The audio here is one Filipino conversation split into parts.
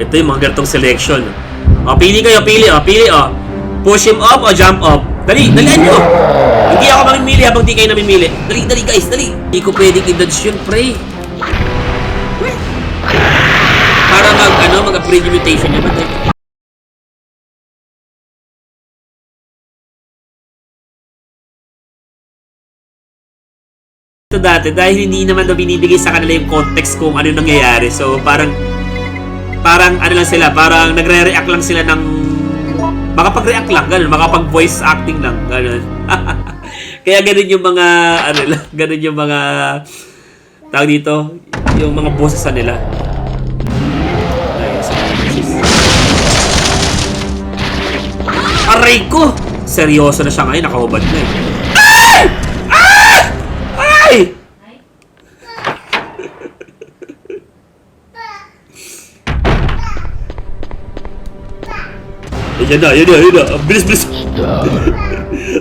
Ito yung mga ganitong selection. O, pili kayo, pili, o, pili, o. Push him up o jump up. Dali, dalian nyo. Hindi ako mamimili habang di kayo namimili. Dali, dali guys, dali. Hindi ko pwedeng i-dodge yun, pre. Para mag-upgrade yung mutation niya. Ito dati, dahil hindi naman daw binibigay sa kanila yung context kung ano nangyayari. So, parang ano lang sila, parang nagre-react lang sila ng makapag-react lang, ganun, makapag-voice acting lang, ganun. Kaya ganun yung mga, ano lang, ganun yung mga, tawag dito, yung mga boses nila. Aray ko! Seryoso na siya ngayon, nakahubad na eh. Ay! Ay! Ay! Yan na. Bilis.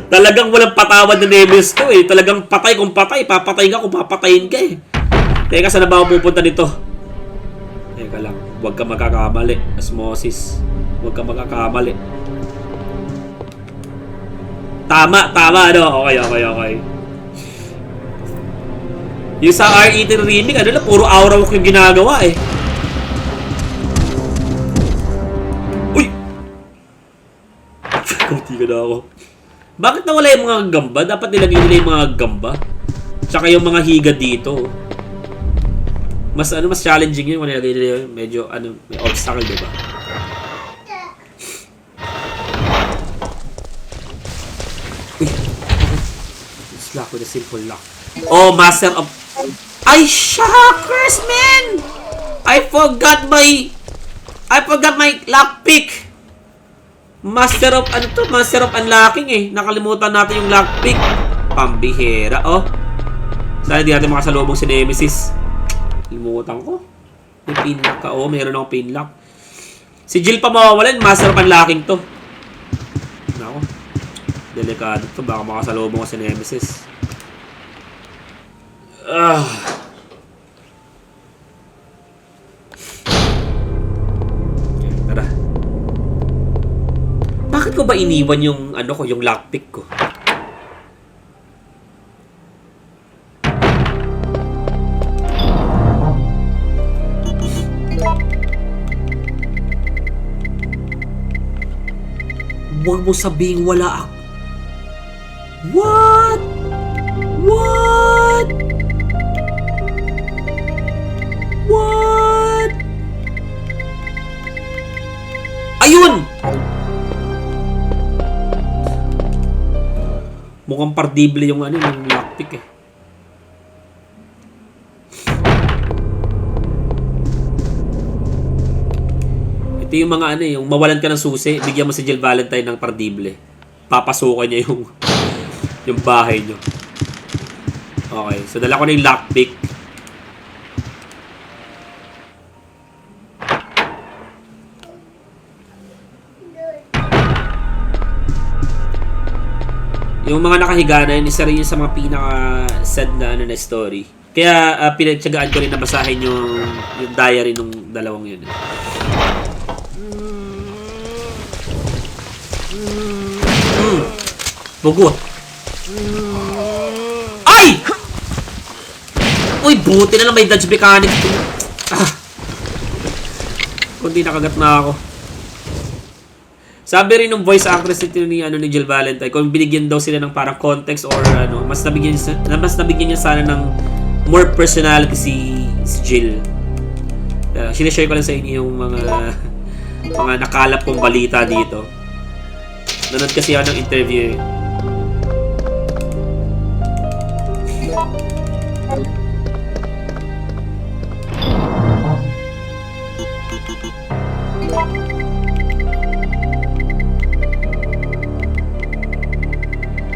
Talagang walang patawad na Nemesis to eh. Talagang patay kung patay. Papatay ka kung papatayin ka eh. Teka, saan na ba ako pupunta dito? Teka lang. Huwag ka magkakamali. Osmosis. Huwag ka magkakamali. Tama. Ano? Okay. Yung sa R18 remake, ano lang, puro aura walk yung ginagawa eh. Kunti ka na ako. Bakit nawala yung mga gamba? Dapat nilagay nila yung mga gamba. Tsaka yung mga higa dito. Mas challenging yun kung nilagay nila yun. Medyo may obstacle, diba? Uy! Let's lock with a simple lock. Oh, master of... Ay, shockers, man! I forgot my lockpick! Master of unlocking eh. Nakalimutan natin yung lockpick. Pambihera, oh. Sana hindi natin makasalubong si Nemesis. Limutan ko. May pinlock ka, oh. Meron akong pinlock. Si Jill pa mawawalan. Master of unlocking to. Nako. Delikado to. Baka makasalubong ko si Nemesis. Tara. Bakit ko ba iniwan yung yung lockpick ko? Huwag mo sabihing wala ako. What? Ayun! Mukhang pardible yung yung lockpick eh. Ito yung mga yung mawalan ka ng susi, bigyan mo si Jill Valentine ng pardible. Papasukan niya yung bahay niyo. Okay, so dala ko na yung lockpick. Yung mga nakahiga na yun, isa rin yun sa mga pinaka-sad na story. Kaya pinagtsagaan ko rin na basahin yung diary nung dalawang yun. Bugot. Ay! Uy, buti na lang may dodge mechanics. Kundi nakagat na ako. Sabi rin ng voice actress ni Jill Valentine, kung binigyan daw sila ng parang context or mas nabigyan niya sana ng more personality si Jill. Sinishare ko lang sa inyo yung mga nakalap kong balita dito. Nanood kasi ako ng interview.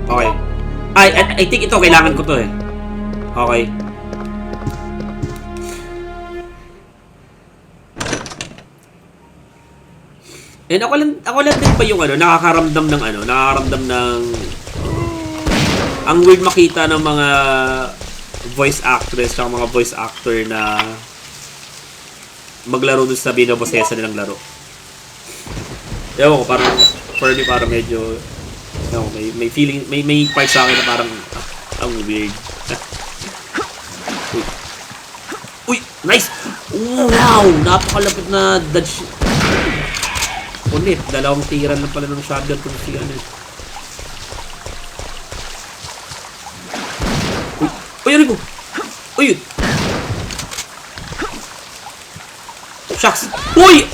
Okay. I think ito, kailangan ko to eh. Okay. And ako lang din pa yung nakakaramdam ng ang weird makita ng mga voice actress at mga voice actor na maglaro dun sa binobosesa nilang laro. Ewan ko, parang for me parang medyo may feeling, may part sa akin na parang ang weird. Uy. Uy, nice. Oh, wow, napakalapit na dodge. Ulit, dalawang tiran lang pala ng shotgun kung si ano. Uy, ano ko? Uy! Shucks! Uy!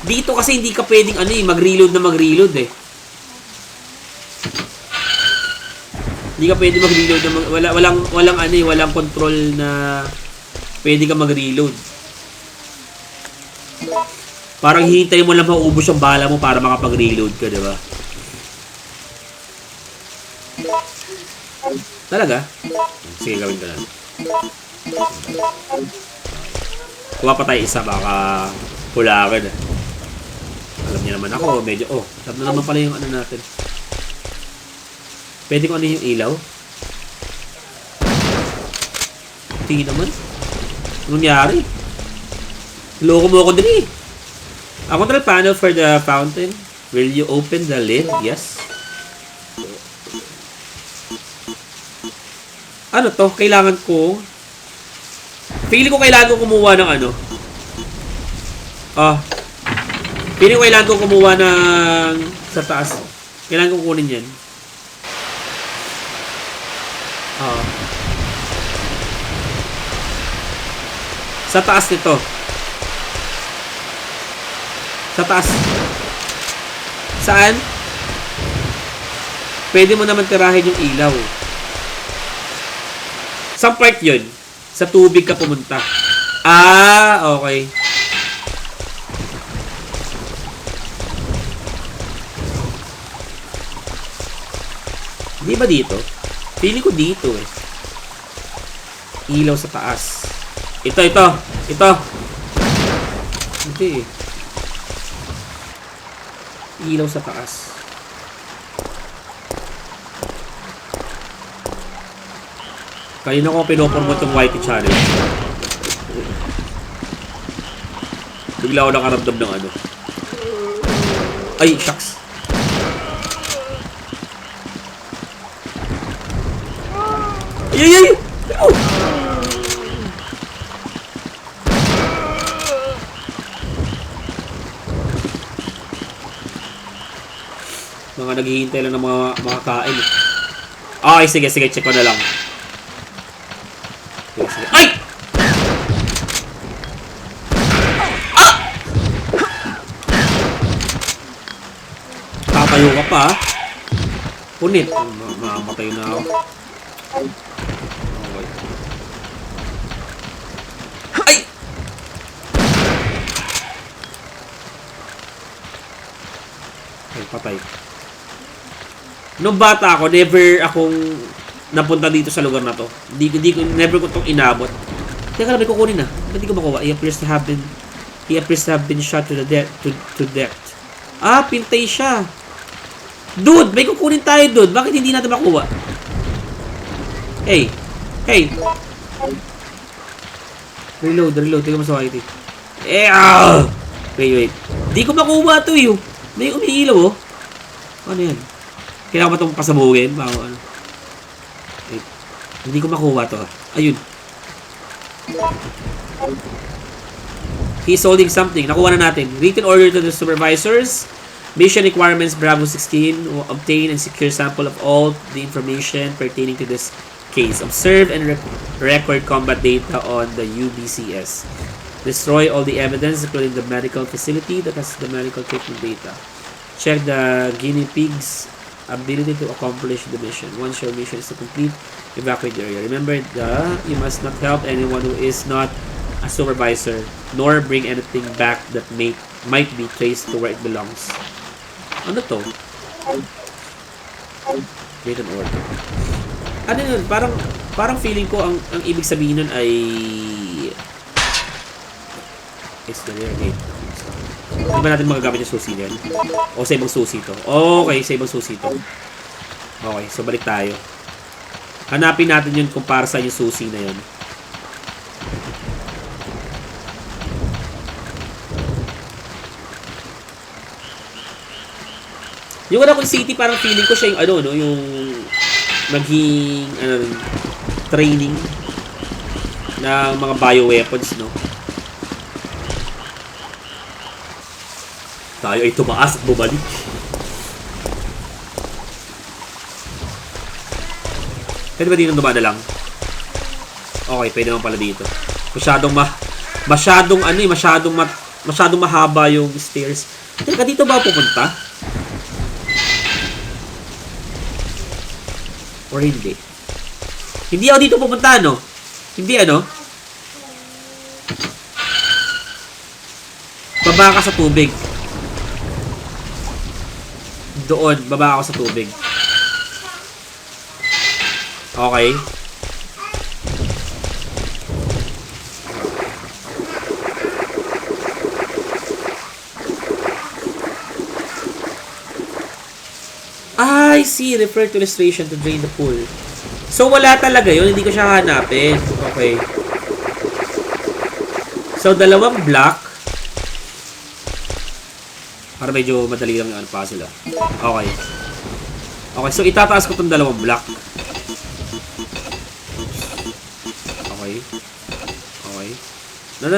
Dito kasi hindi ka pwedeng mag-reload na mag-reload eh. Hindi ka pwedeng mag-reload na walang control na pwede ka mag-reload. Parang hihintay mo lang maubos yung bala mo para makapag-reload ka, di ba? Talaga? Sige, gawin ko na. Kuha pa tayo isa, baka hulakan. Alam niya naman ako, medyo, tap na naman pala yung ano natin. Pwede ko ano yung ilaw? Tingin naman. Anong nangyari? Loko mo ako din eh. A control panel for the fountain. Will you open the lid? Yes. Ano to? Kailangan ko... Feeling ko kailangan ko kumuha ng ano. Feeling ko kailangan ko kumuha ng... Sa taas. Kailangan ko kunin yan. Sa taas nito. Sa taas. Saan? Pwede mo naman tirahin yung ilaw. Saan part yun? Sa tubig ka pumunta. Okay. Di ba dito? Feeling ko dito eh. Ilaw sa taas. Ito. Hindi eh. Ilaw sa taas. Kanina ko pinopromote yung YT channel. Bigla ako nakaramdam ng ano. Ay, shucks. Ay! Mga naghihintay lang ng mga makakain. Okay, sige, check ko na lang. Sige. Ay! Tatayo ka pa, ha? Punit. Mamatay na ako. Okay. Ay! Ay, patay. Nung bata ako, never akong napunta dito sa lugar na to. Never ko itong inabot. Teka lang, may kukunin na. Ba't di ko makuha? He appears to have been shot to death. Pintay siya. Dude, may kukunin tayo, dude. Bakit hindi natin makuha? Hey. Reload. Tingnan mo sa YT. Wait. Di ko makuha to, yun. May umiilaw, oh. Ano yan? Kailangan ba itong pasabugin? Ano? Wait. Hindi ko makuha to. Ayun. He's holding something. Nakuha na natin. Written order to the supervisors. Mission requirements Bravo 16. Obtain and secure sample of all the information pertaining to this case. Observe and record combat data on the UBCS. Destroy all the evidence, including the medical facility that has the medical treatment data. Check the guinea pigs' ability to accomplish the mission. Once your mission is to complete, evacuate the area. Remember you must not help anyone who is not a supervisor, nor bring anything back that might be traced to where it belongs. Ano to? Written order. Ano yun? Parang feeling ko ang ibig sabihin nun ay it's the rear gate. Hindi ba natin magagamit yung susi yan? O sa ibang susi to? Okay, sa ibang susi to. Okay, so balik tayo. Hanapin natin yun kung para sa yung susi na yun. Yung Raccoon City, parang feeling ko siya yung ano, no? Yung naging training ng mga bioweapons, no? Tayo ay tumaas at bumalik. Pwede ba dito dumaan na lang? Okay, pwede naman pala dito. Masyadong mahaba yung stairs. Teka, dito ba pupunta? Or hindi? Hindi ako dito pupunta, no? Hindi, ano? Baba ka sa tubig. Doon, baba ako sa tubig. Okay. I see. Refer to illustration to drain the pool. So, wala talaga yun. Hindi ko siya hanapin. Okay. So, dalawang block. Para medyo madali lang yung puzzle. Okay. Okay. So, itataas ko itong dalawang block. Okay. Okay. No.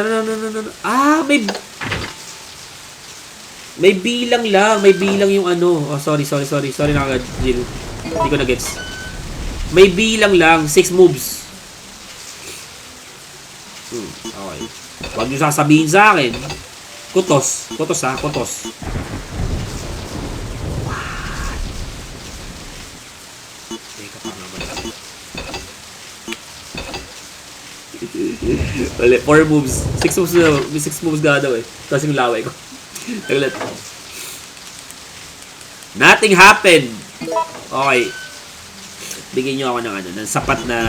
Ah, may bilang lang. May bilang yung ano. Oh, sorry. Sorry na Jill. Hindi ko na-gets. May bilang lang. 6 moves. Okay. Huwag nyo sasabihin sa akin. Kutos. Kutos ha. Kutos. Teka pa nga ba? Wala. 4 moves. 6 moves na. May 6 moves ga daw eh. Tapos yung laway ko. Ulit. Nothing happened. Okay. Bigyan nyo ako ng ano, ng sapat na...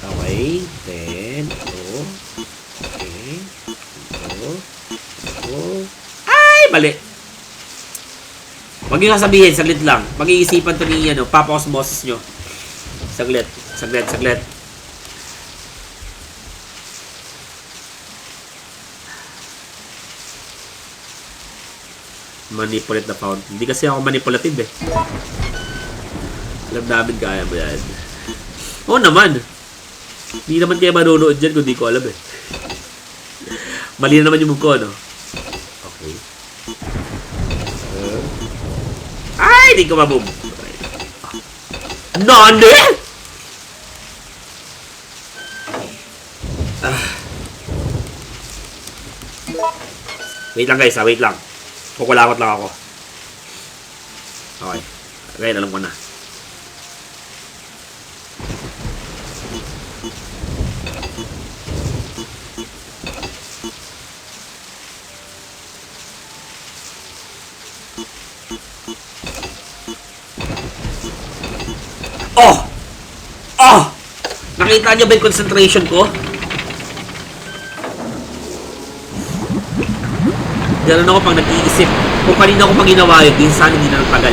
Okay. Then, ito. Okay. Ito. Ay! Mali. Huwag nyo sasabihin, saglit lang. Mag-iisipan ito ni Papa Osmosis nyo. Saglit. Manipulate the fountain. Hindi kasi ako manipulative eh. Alam namin kaya mo yan. Oo naman. Hindi naman kayo manonood dyan kung di ko alam eh. Mali na naman yung move ko, no? Okay. Ay! Di ko mabum. Okay. Nani? Wait lang guys, wait lang. Kukulakot lang ako. Okay. Okay, alam ko na. Oh! Oh! Nakita niyo ba yung concentration ko? Ganun ako pag nag-iisip. Kung kanina ko pag ginawa yun, din sana hindi na nagtagal.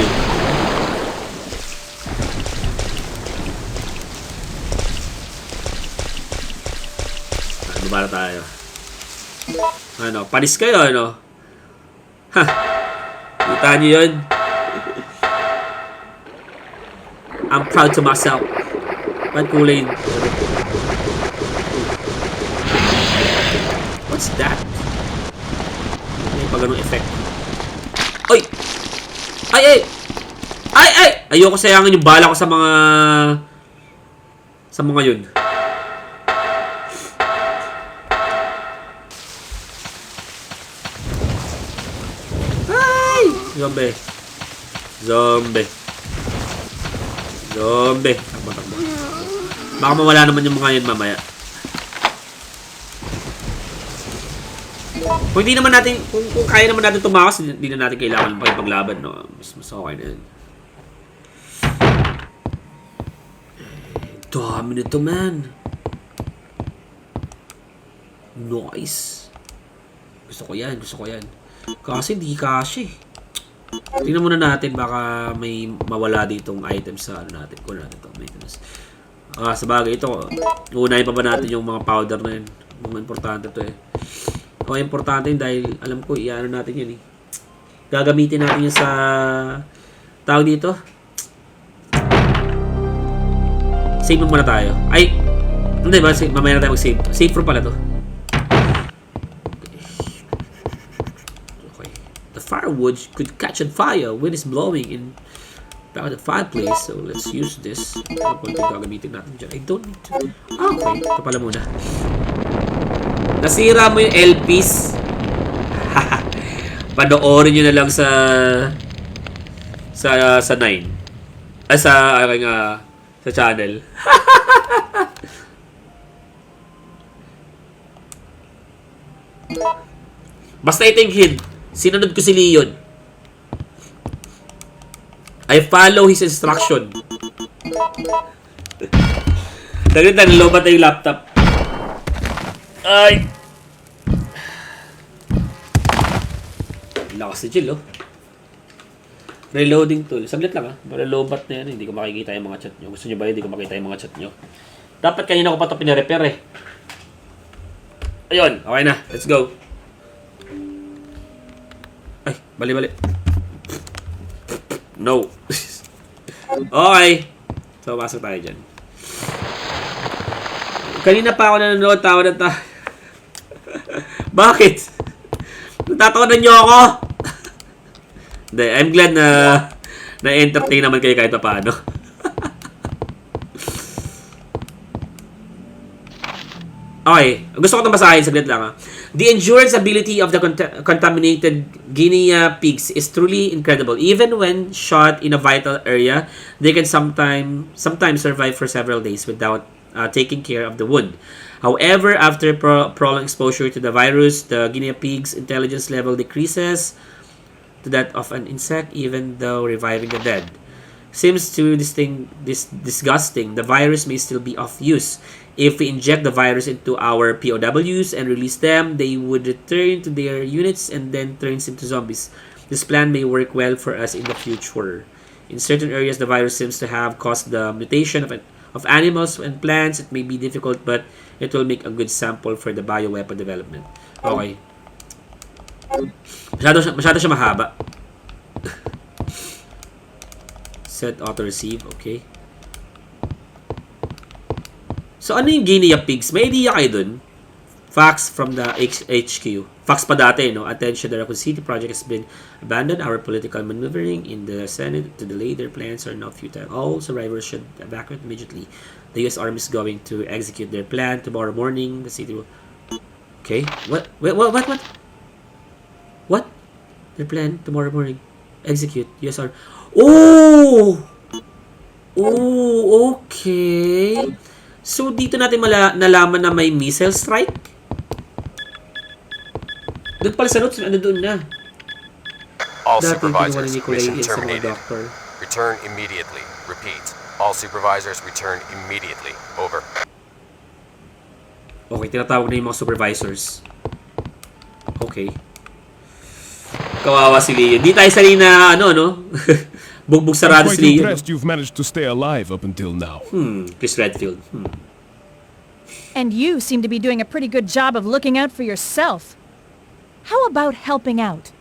Ano ba tayo? Ano? Panis kayo, ano? Ha! Kita niyo yun? I'm proud to myself. Ba't kulay? What's that? Ganong effect. Oy! Ay! Ayoko sayangin yung bala ko sa mga yun. Ay! Zombie. Takbo. Baka mawala naman yung mga yan mamaya. Kung hindi naman natin, kung kaya naman natin tumakas, hindi na natin kailangan pakipaglaban, no? Mas okay na yun. Dami na to, man. Nice. Gusto ko yan. Kasi di kasi. Tingnan muna natin, baka may mawala ditong items sa ano natin. Kung natin ito, maintenance. Sa bagay, ito, unahin pa ba natin yung mga powder na yun? Mga importante to eh. Importante yun dahil alam ko, iano natin yun eh. Gagamitin natin yun sa tawag dito. Save muna tayo. Ay, hindi ba? Mamaya na tayo mag-save. Save room pala to. Okay. The firewood could catch on fire. Wind is blowing in back at the fireplace. So, let's use this. Ano po ito gagamitin natin dyan? I don't need to. Okay. Ito pala muna. Nasira mo yung LPs. Panoorin nyo na lang sa 9. Sa aking sa channel. Basta ito yung hint. Sinunod ko si Leon. I follow his instruction. Naganda, nilobat na yung laptop. Ay! Lakas si Jill, oh. Reloading tool. Saglit lang, ah. Relobat na yan. Hindi ko makikita yung mga chat nyo. Gusto nyo ba hindi ko makita yung mga chat nyo? Dapat kanina ko pa ito pinarepair, eh. Ayun. Okay na. Let's go. Ay, bali. No. Okay. So, pasok tayo dyan. Kanina pa ako nanonood. Tawa na tayo. Bakit? Natatawanan nyo ako? Hindi, I'm glad na na-entertain naman kayo kahit pa paano. Okay, gusto ko itong basahin, saglit lang ha. The endurance ability of the contaminated guinea pigs is truly incredible. Even when shot in a vital area, they can sometimes survive for several days without taking care of the wound. However, after prolonged exposure to the virus, the guinea pig's intelligence level decreases to that of an insect, even though reviving the dead. Seems too disgusting. The virus may still be of use. If we inject the virus into our POWs and release them, they would return to their units and then turns into zombies. This plan may work well for us in the future. In certain areas, the virus seems to have caused the mutation of animals and plants. It may be difficult, but it will make a good sample for the bioweapon development. Okay. Masyado siya mahaba. Set auto receive, okay. So, ano yung guinea pigs? May idea kayo dun? Facts from the HQ. Facts pa dati, no? Attention, the Raccoon City project has been abandoned. Our political maneuvering in the Senate to delay their plans are now futile. All survivors should evacuate immediately. The U.S. Army is going to execute their plan tomorrow morning. The city will... Okay. What? Wait, what? What? Their plan tomorrow morning. Execute. U.S. Army. Oh! Oh, okay. So, dito natin nalaman na may missile strike. Doon pala sa notes, ano doon na? All supervisors, mission terminated. Return immediately. Repeat. All supervisors return immediately. Over. Okay, tinatawag na yung mga supervisors. Okay. Kawawa si Leon. Di tayo sali na, no? Bugbog sarado si Leon. I'm quite impressed you've managed to stay alive up until now. Chris Redfield. And you seem to be doing a pretty good job of looking out for yourself. How about helping out?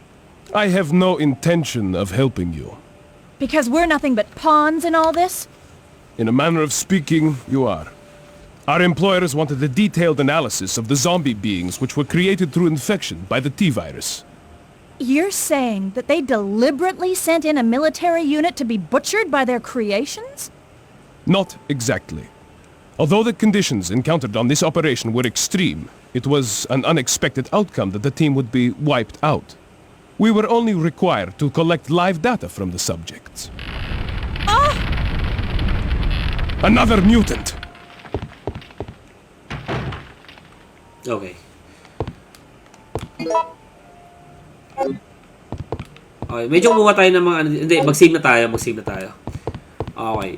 I have no intention of helping you. Because we're nothing but pawns in all this? In a manner of speaking, you are. Our employers wanted a detailed analysis of the zombie beings which were created through infection by the T-virus. You're saying that they deliberately sent in a military unit to be butchered by their creations? Not exactly. Although the conditions encountered on this operation were extreme, it was an unexpected outcome that the team would be wiped out. We were only required to collect live data from the subjects. Ah! Another mutant! Okay. Okay, medyo kumuha tayo ng mga hindi, mag-save na tayo. Okay.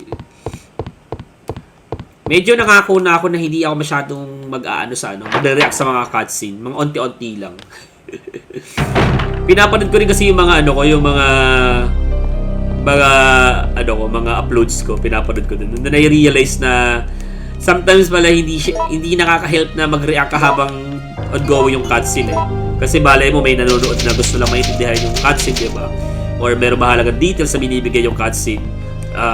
Medyo nangako na ako na hindi ako masyadong mag-react sa mga cutscene, mga onti-onti lang. Pinapanood ko rin kasi yung mga ano ko, yung mga mga uploads ko, pinapanood ko dun. Na na-realize na sometimes pala hindi nakaka-help na mag-react ka habang ongoing yung cutscene eh. Kasi malay mo may nanonood na gusto lang maintindihan yung cutscene, di ba? Or meron mahalagang details na binibigay yung cutscene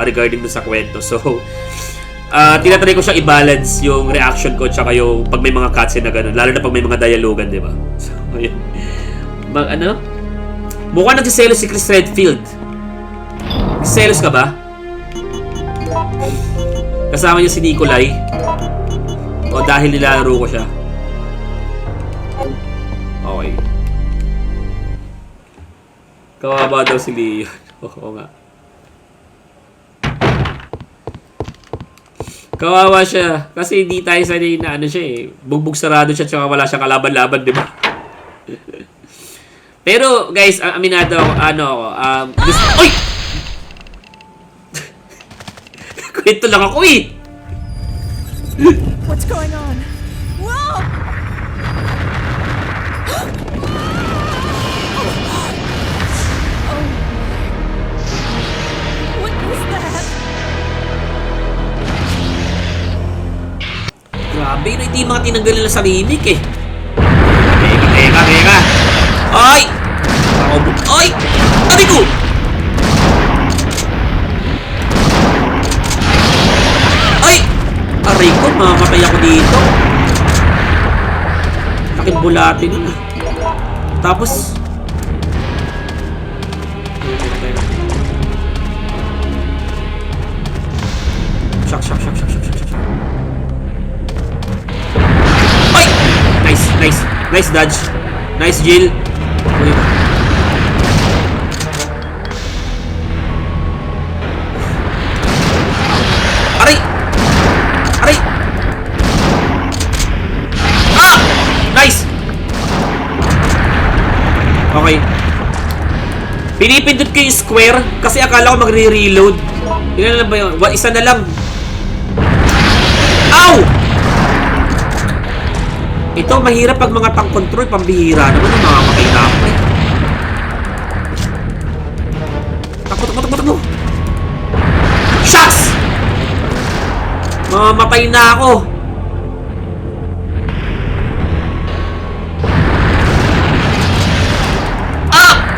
regarding dun sa kwento. So, tinatry ko siyang i-balance yung reaction ko tsaka yung pag may mga cutscene na gano'n. Lalo na pag may mga dialogan, di ba? So, ayun. Mukhang nagsiselos si Chris Redfield. Nagsiselos ka ba? Kasama niya si Nikolai. O dahil nilalaro ko siya. Okay. Kawawa daw si Leon. Oo nga. Kawawa siya. Kasi hindi tayo sanay na ano siya eh. Bugbog sarado siya tsaka wala siyang kalaban-laban, di ba? Pero guys, aminado ako, Oy! Kwento lang ako eh! What's going on? Whoa! What was that? Grabe, na hindi mga tinanggal nila sa remake eh. Teka. Ay! Ay! Tabi ko! Ay! Aray ko, mamamatay ako dito. Laking bulate nun ah. Tapos... Shock. Ay! Nice dodge. Nice Jill. Aray! Ah! Nice! Okay. Pinipindot ko yung square kasi akala ko magre-reload. Ilan na ba yun? Isa na lang. Ow! Ito, mahirap pag mga tank control. Pambihira naman. Mamamatay na ako eh. Takbo. Shucks! Mamamatay na ako.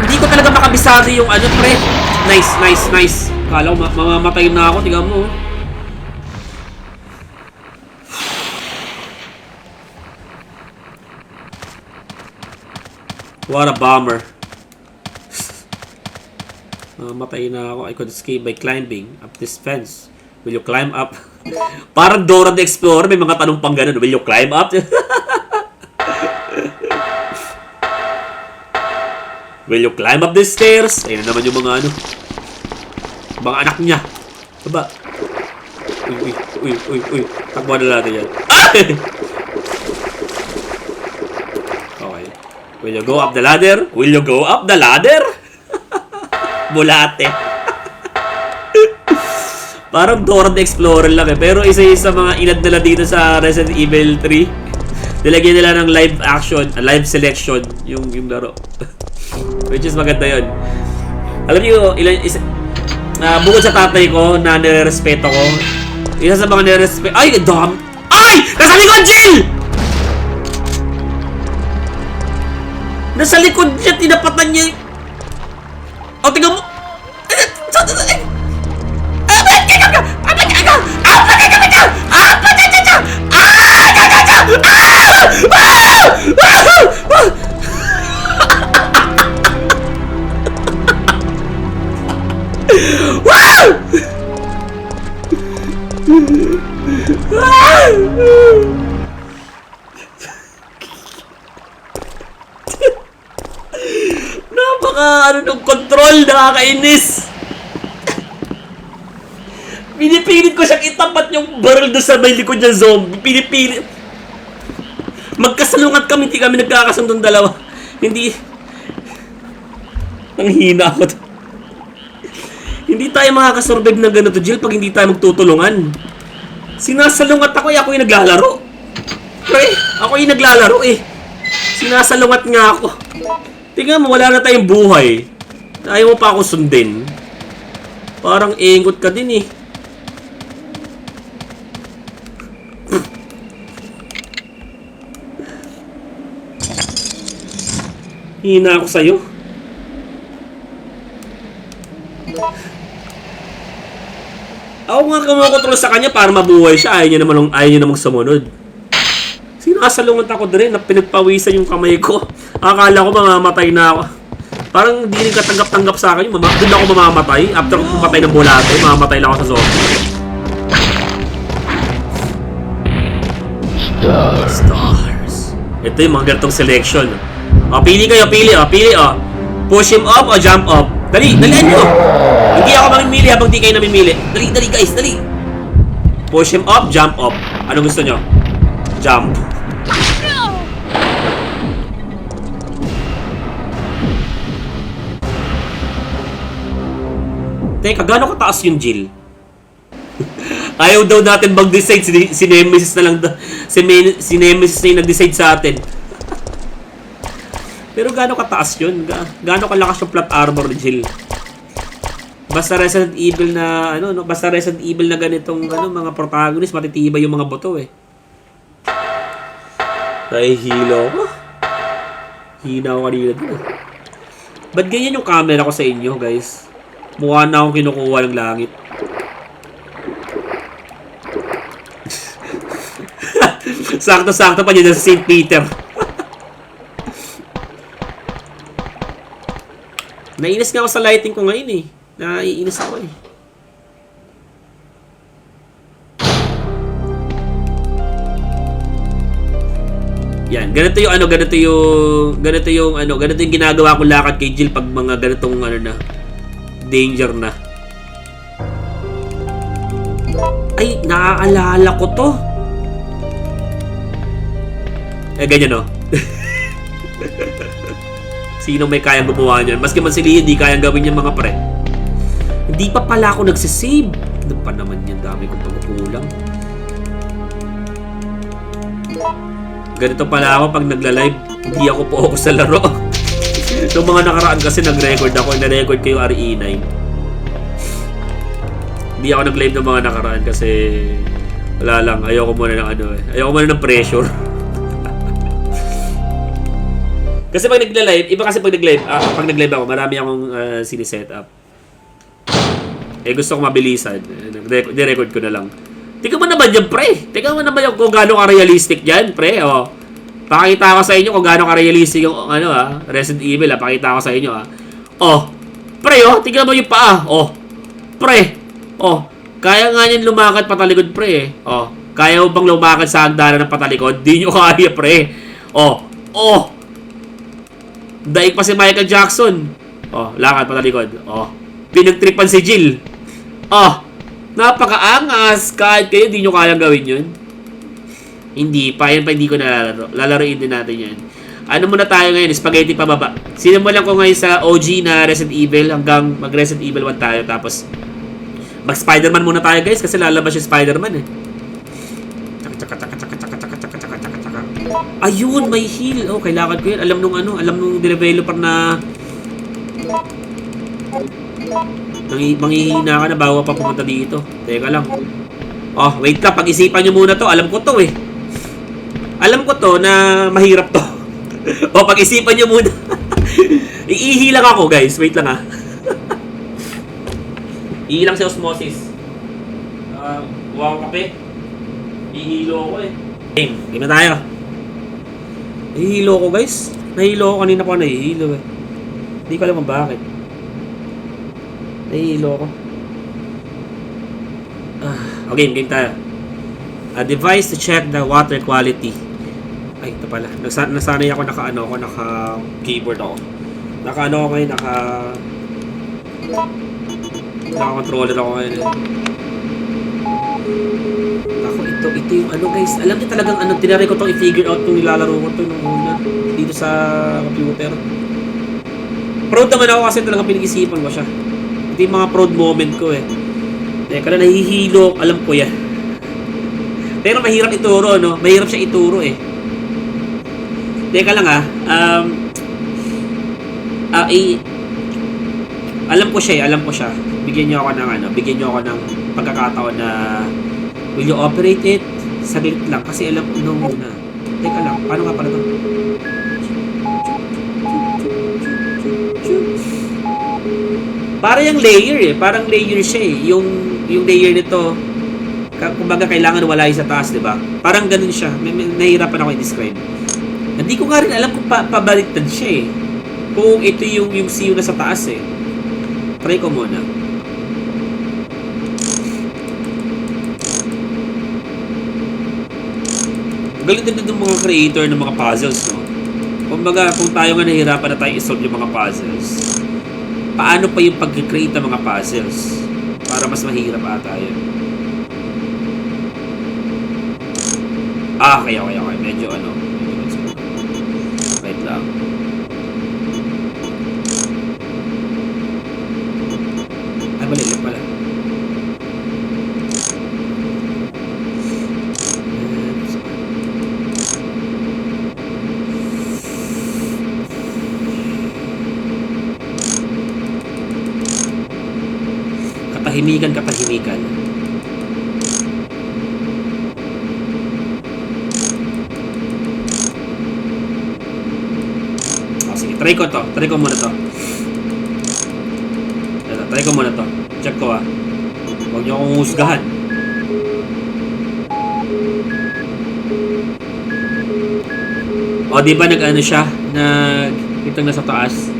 Hindi ko talaga makabisado yung ano, pre. Nice. Kala ko mamamatay na ako. Tingnan mo. What a bummer. Mamamatay na ako. I could escape by climbing up this fence. Will you climb up? Parang Dora the Explorer. May mga tanong pang ganun. Will you climb up? Will you climb up the stairs? Ayun na naman yung mga ano. Mga anak niya. Diba? Uy. Takbuhan na natin yan. Okay. Will you go up the ladder? Will you go up the ladder? Bulate. Parang Dora the Explorer lang eh. Pero isa-isa mga inad nila dito sa Resident Evil 3. Nilagyan nila ng live action, live selection yung laro. Which is maganda yun. Alam niyo, bukod sa tatay ko na nire-respeto ko, isa sa mga nire-respeto... Ay! Dam! Ay! Nasa likod, Jill! Nasa likod niya, tinapatan niya. O, tingnan mo. Ng control, nakakainis. Pinipilit ko siyang itapat yung barrel doon sa may likod niya zombie. Pinipilit. Magkasalungat kami, hindi kami nagkakasundong dalawa. Hindi. Nanghina ako. Hindi tayo makakasurvive ng ganito, Jill, pag hindi tayo magtutulungan. Sinasalungat ako, ako yung naglalaro. Pre, ako yung naglalaro eh. Sinasalungat nga ako. Tingnan mo, wala na tayong buhay. Ayaw mo pa ako sundin. Parang ingot ka din eh. Hina ako sa'yo. Ako nga kumukontrol sa kanya para mabuhay siya. Ayaw niya namang sumunod. Sinasalungat ako din na pinagpawisan yung kamay ko. Akala ko mamamatay na ako. Parang hindi rin katanggap-tanggap sa akin. Doon ako mamamatay. After ko pumatay ng bulate, mamamatay lang ako sa zombie. Stars. Ito yung mga ganitong selection. O, pili kayo, pili. Push him up o jump up. Dali, dalian nyo. Hindi ako mamimili habang di kayo namimili. Dali guys, dali. Push him up, jump up. Ano gusto nyo? Jump. Teka, gaano kataas yung Jill? Ayaw daw natin mag-decide. Si Nemesis na lang. Si Nemesis na yung nag-decide sa atin. Pero gaano kataas yun? Gaano kalakas yung plot armor ni Jill? Basta Resident Evil na basta Resident Evil na ganitong mga protagonist, matitibay yung mga boto eh. Nahihilo ko. Hina ko kanina dito. Ba't ganyan yung camera ko sa inyo, guys? Mukha na akong kinukuha ng langit. Sakto-sakto pa dyan sa St. Peter. Nainis nga ako sa lighting ko ngayon eh. Naiinis ako eh. Yan, ganito yung ginagawa ko lakad kay Jill pag mga ganitong danger na. Ay, naaalala ko to. Ganyan oh. Sino may kayang gumawa niyan? Maski man si Leo, hindi kayang gawin yung mga pre. Hindi pa pala ako nagsisave. Ano pa naman yan? Dami kong pagkukulang. Ganito pala ako pag nagla-live. Hindi ako focus sa laro. Noong mga nakaraan kasi nag-record ako. Na-record ko yung RE9. Hindi ako nag-live ng mga nakaraan kasi wala lang. Ayoko muna ng pressure. Kasi pag nagla-live, iba kasi pag nag-live ako, marami akong siniset up. Gusto ko mabilisan. Di-record ko na lang. Tingnan mo naman yan, pre. Tingnan mo naman yung kung gaano ka-realistic yan, pre. O, pakita ko sa inyo kung gaano ka-realistic yung Resident Evil. Pakita ko sa inyo, Oh, pre, tingnan mo yung paa. Oh, pre. Oh, kaya nga niyan lumakad patalikod, pre. Oh, kaya mo bang lumakad sa hagdanan ng patalikod? Di nyo kaya, pre. Oh. Daig pa si Michael Jackson. Oh, lakad patalikod. Oh, pinagtripan si Jill. Oh, napakaangas. Kahit kayo, di nyo kayang gawin yun. Hindi pa. Yan pa hindi ko nalalaro. Lalaroin din natin yan. Ano muna tayo ngayon? Spaghetti pababa. Sinimulan ko ngayon sa OG na Resident Evil hanggang mag-Resident Evil 1 tayo. Tapos, mag-Spider-Man muna tayo, guys. Kasi lalabas yung Spider-Man eh. Ayun, may heal. Oh, kailangan ko yan. Alam nung developer na manghihina ka na bago pa pumunta dito. Teka lang. Oh, wait lang. Pag-isipan nyo muna to. Alam ko to eh. Alam ko to na mahirap to. Oh, pag-isipan nyo muna. Iihi lang ako, guys. Wait lang Iihi lang si Osmosis. Kuha ko kape. Ihilo ako eh. Game na tayo. Nahihilo ko, guys. Nahihilo ko. Kanina pa nahihilo eh. Hindi ko alam kung bakit. Nahihilo ko. Okay, game tayo. A device to check the water quality. Ay, ito pala. Nasanay ako naka-keyboard ako. Naka-controller ako ngayon eh. Ito yung guys. Alam niyo talagang tinry ko itong i-figure out kung nilalaro ko ito nung una. Dito sa computer. Proud naman ako kasi talagang pinag-isipan ko siya. Ito yung mga proud moment ko eh. Teka lang, nahihilo. Alam ko yan. Pero mahirap ituro, no? Mahirap siya ituro eh. Teka lang alam ko siya. Bigyan niyo ako ng pagkakataon na will you operate it? Saglit lang kasi alam ko muna. Teka lang, paano nga pala to? Parang yung layer parang layer siya yung layer nito. Kumbaga kailangan wala yung sa taas, di ba? Parang ganun siya. May nahihirapan ako i-describe. Hindi ko nga rin alam kung pabaliktad siya kung ito yung CEO na sa taas Try ko muna. Galing din ng mga creator ng mga puzzles, no? Kumbaga, kung tayo nga nahihirapan na tayo i-solve yung mga puzzles, paano pa yung pag-create ng mga puzzles? Para mas mahirap ata yun. Okay. Medyo wait lang. Ay, mali lang pala. Katahimikan. Sige, try ko muna to. Try ko muna to. Check ko Huwag niyo akong husgahan. O, di ba nag-ano siya? Itong nasa taas.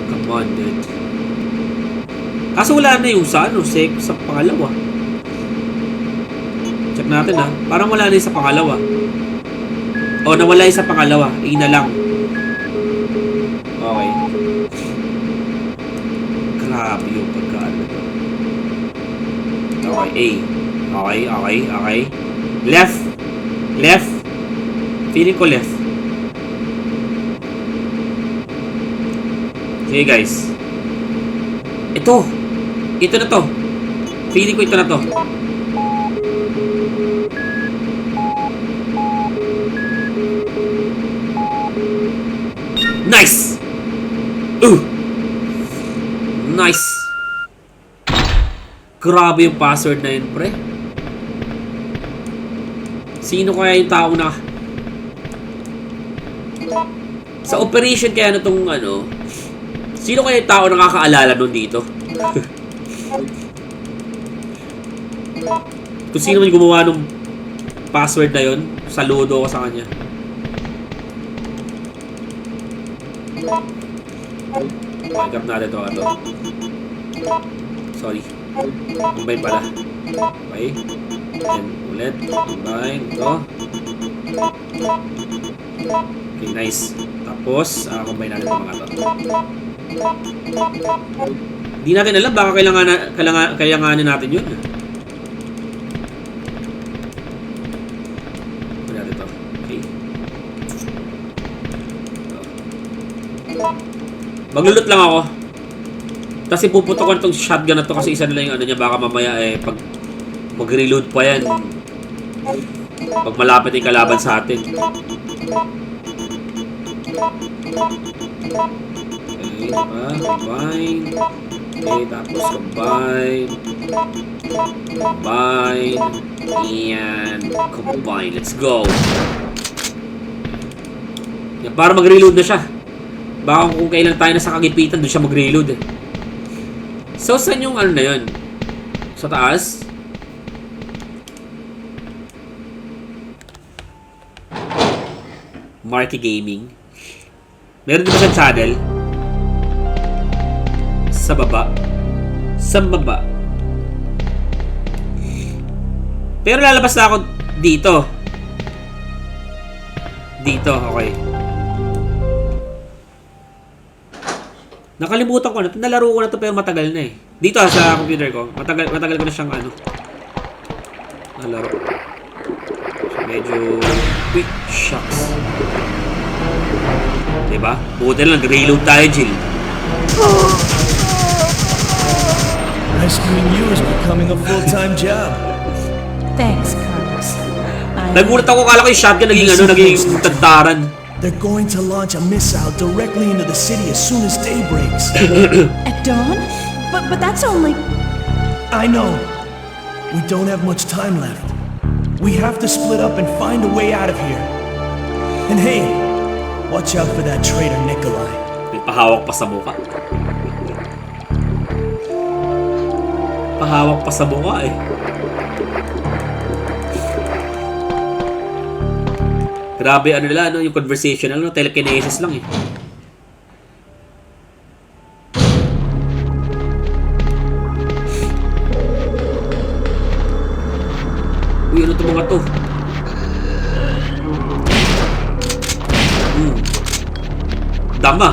Come on, dude. Kaso wala na yung sa pangalawa. Check natin Parang wala na yung sa pangalawa. O, nawala yung sa pangalawa. Na lang. Okay. Grabe yung pagkaan ito. Okay, Okay. Left. Feeling ko left. Sige guys. Ito na to. Feeling ko ito na to. Nice! Nice! Grabe yung password na yun, pre. Sino kaya yung tao na... Sa operation kaya na tong sino kaya yung tao nakakaalala nun dito? Kung sino man gumawa ng password na yun, saludo ko sa kanya. Backup natin ito. Sorry. Combine pala. Okay. Then ulit. Combine. Ito. Okay, nice. Tapos, combine natin ito mga ito. Hindi natin alam. Baka kailanganin natin yun. Natin ito. Okay. Maglulot lang ako. Tapos ipuputokan itong shotgun na to kasi isa na lang yung niya. Baka mamaya pag mag-reload pa yan. Pag malapit yung kalaban sa atin. Okay, combine. Okay, tapos combine. And combine. Let's go. Yan, para mag-reload na siya. Baka kung kailan tayo nasa kagipitan, doon siya mag-reload So, saan yung na yun? Sa taas? Marky Gaming. Meron din ba siyang channel? Sa baba. Pero lalabas na ako dito. Okay. Nakalimutan ko na. Nalaro ko na to pero matagal na Dito sa computer ko. Matagal ko na siyang nalaro. So, medyo... Quick shocks. Diba? Buti lang. Reload tayo, Jill. Rescuing you is becoming a full-time job. Thanks, Carlos. Nagulat ako, kala ko yung shotgun naging tantaran. They're going to launch a missile directly into the city as soon as day breaks. At dawn? But that's only... I know. We don't have much time left. We have to split up and find a way out of here. And hey, watch out for that traitor Nikolai. May pahawak pa sa mukha. Pahawak pa sa mukha eh. Grabe ano nila, no? Yung conversational, no? Telekinesis lang eh. Uy, ano itong mga to? Dama.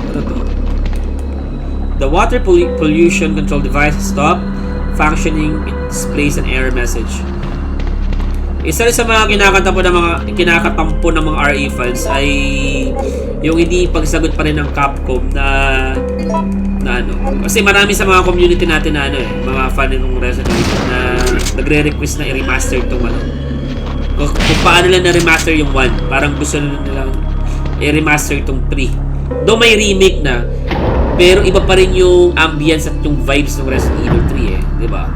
Ano to? The water pollution control device stopped functioning. It displays an error message. Isa rin sa mga kinakatampo ng mga RE fans ay yung hindi pagsagot pa rin ng Capcom na ano. Kasi marami sa mga community natin na ano eh, mga fan ng Resident Evil na nagre-request na i-remaster itong ano. Kung paano lang na-remaster yung 1, parang gusto nilang i-remaster itong 3. Though may remake na, pero iba pa rin yung ambience at yung vibes ng Resident Evil 3 eh, di ba?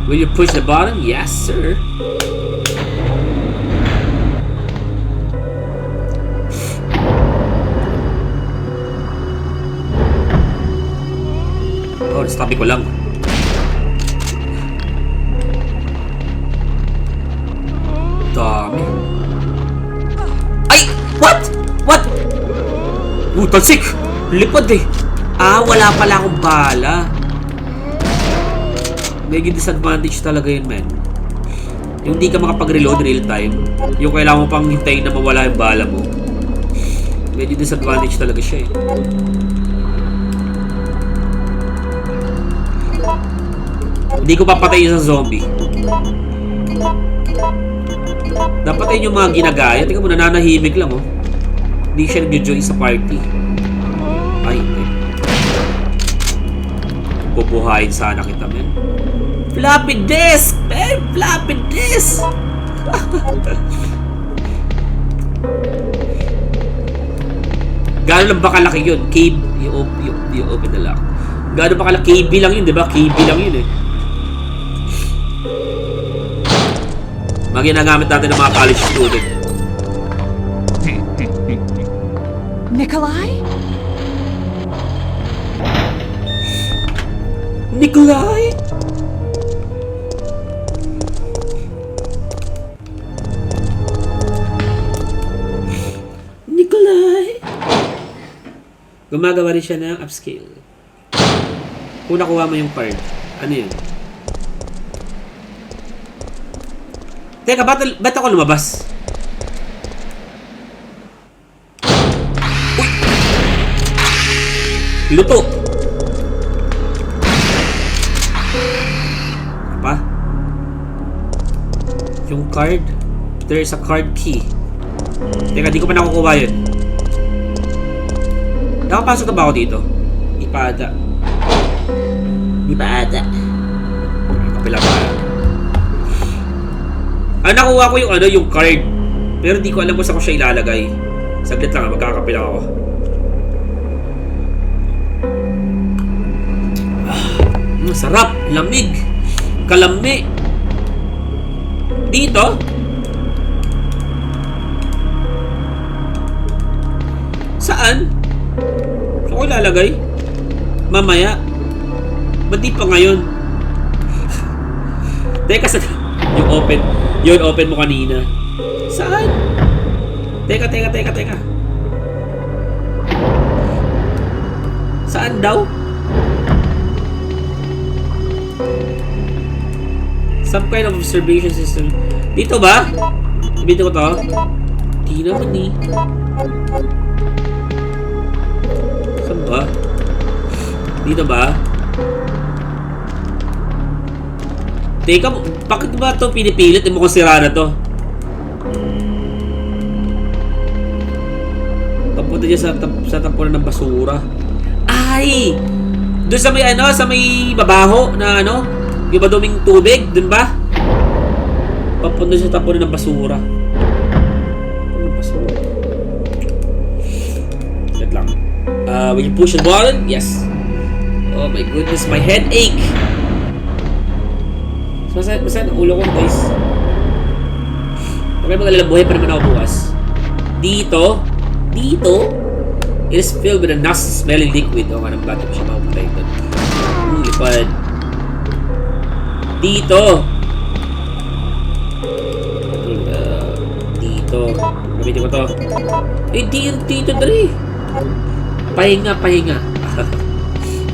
Will you push the button? Yes, sir. Oh, nastabi ko lang. Dami. Ay! What? What? Talsik! Lipad eh. Ah, wala pala akong bala. Medyo disadvantage talaga yun, man. Yung hindi ka makapag-reload real time. Yung kailangan mo pang hintayin na mawala yung bala mo. Medyo disadvantage talaga siya eh. Hindi ko papatayin sa zombie. Dapat ayun yung mga ginagaya. Tingnan mo, nananahimik lang oh. Hindi siya nag-join sa party. Ay, hindi. Bubuhayin sana kita, men. Floppy disk! Man! Floppy disk! Gano'n lang ba kalaki yun? KB, you open the lock. Gano'n ba kalaki? KB lang yun, di ba? KB lang yun eh. Mga ginagamit natin ng mga college student. Nikolai? Nikolai? Nikolai? Gumagawa rin siya ng upscale. Kung nakuha mo yung card, ano yun? Teka, ba't ako lumabas? Uy! Luto! Pa? Yung card? There's a card key. Teka, di ko pa nakukuha yun. Nakapasok na ba ako dito? Ipada. Ipada. Kapila pa. Nakuha ko yung ano, yung card. Pero di ko alam kung saan ko siya ilalagay. Saglit lang, magkakape lang ako. Sarap, lamig, kalami. Dito? Saan? Saan ko ilalagay? Mamaya? Ba't di pa ngayon? Teka, yung open. Yun, open mo kanina. Saan? Teka. Saan daw? Some kind of observation system. Dito ba? Dito ko to? Di naman eh. Saan ba? Dito ba? Teka, bakit ba ito pinipilit? Hindi mo kung sira na to. Papunta dyan sa tapunan ng basura. Ay! Doon sa may ano, sa may babaho na ano, yung maduming tubig, doon ba? Papunta sa tapunan ng basura. Ano basura? Wait lang. Will you push the button? Yes. Oh my goodness, my headache. Masaya ang ulo ko, guys. Okay, mag-alala, buhay pa naman ako bukas. Dito, it is filled with a nasty smelling liquid. O nga, nang bato ko siya makapatay doon. Lipad. Dito. Dito. Gamitin ko to. Dito, Dre. Pahinga.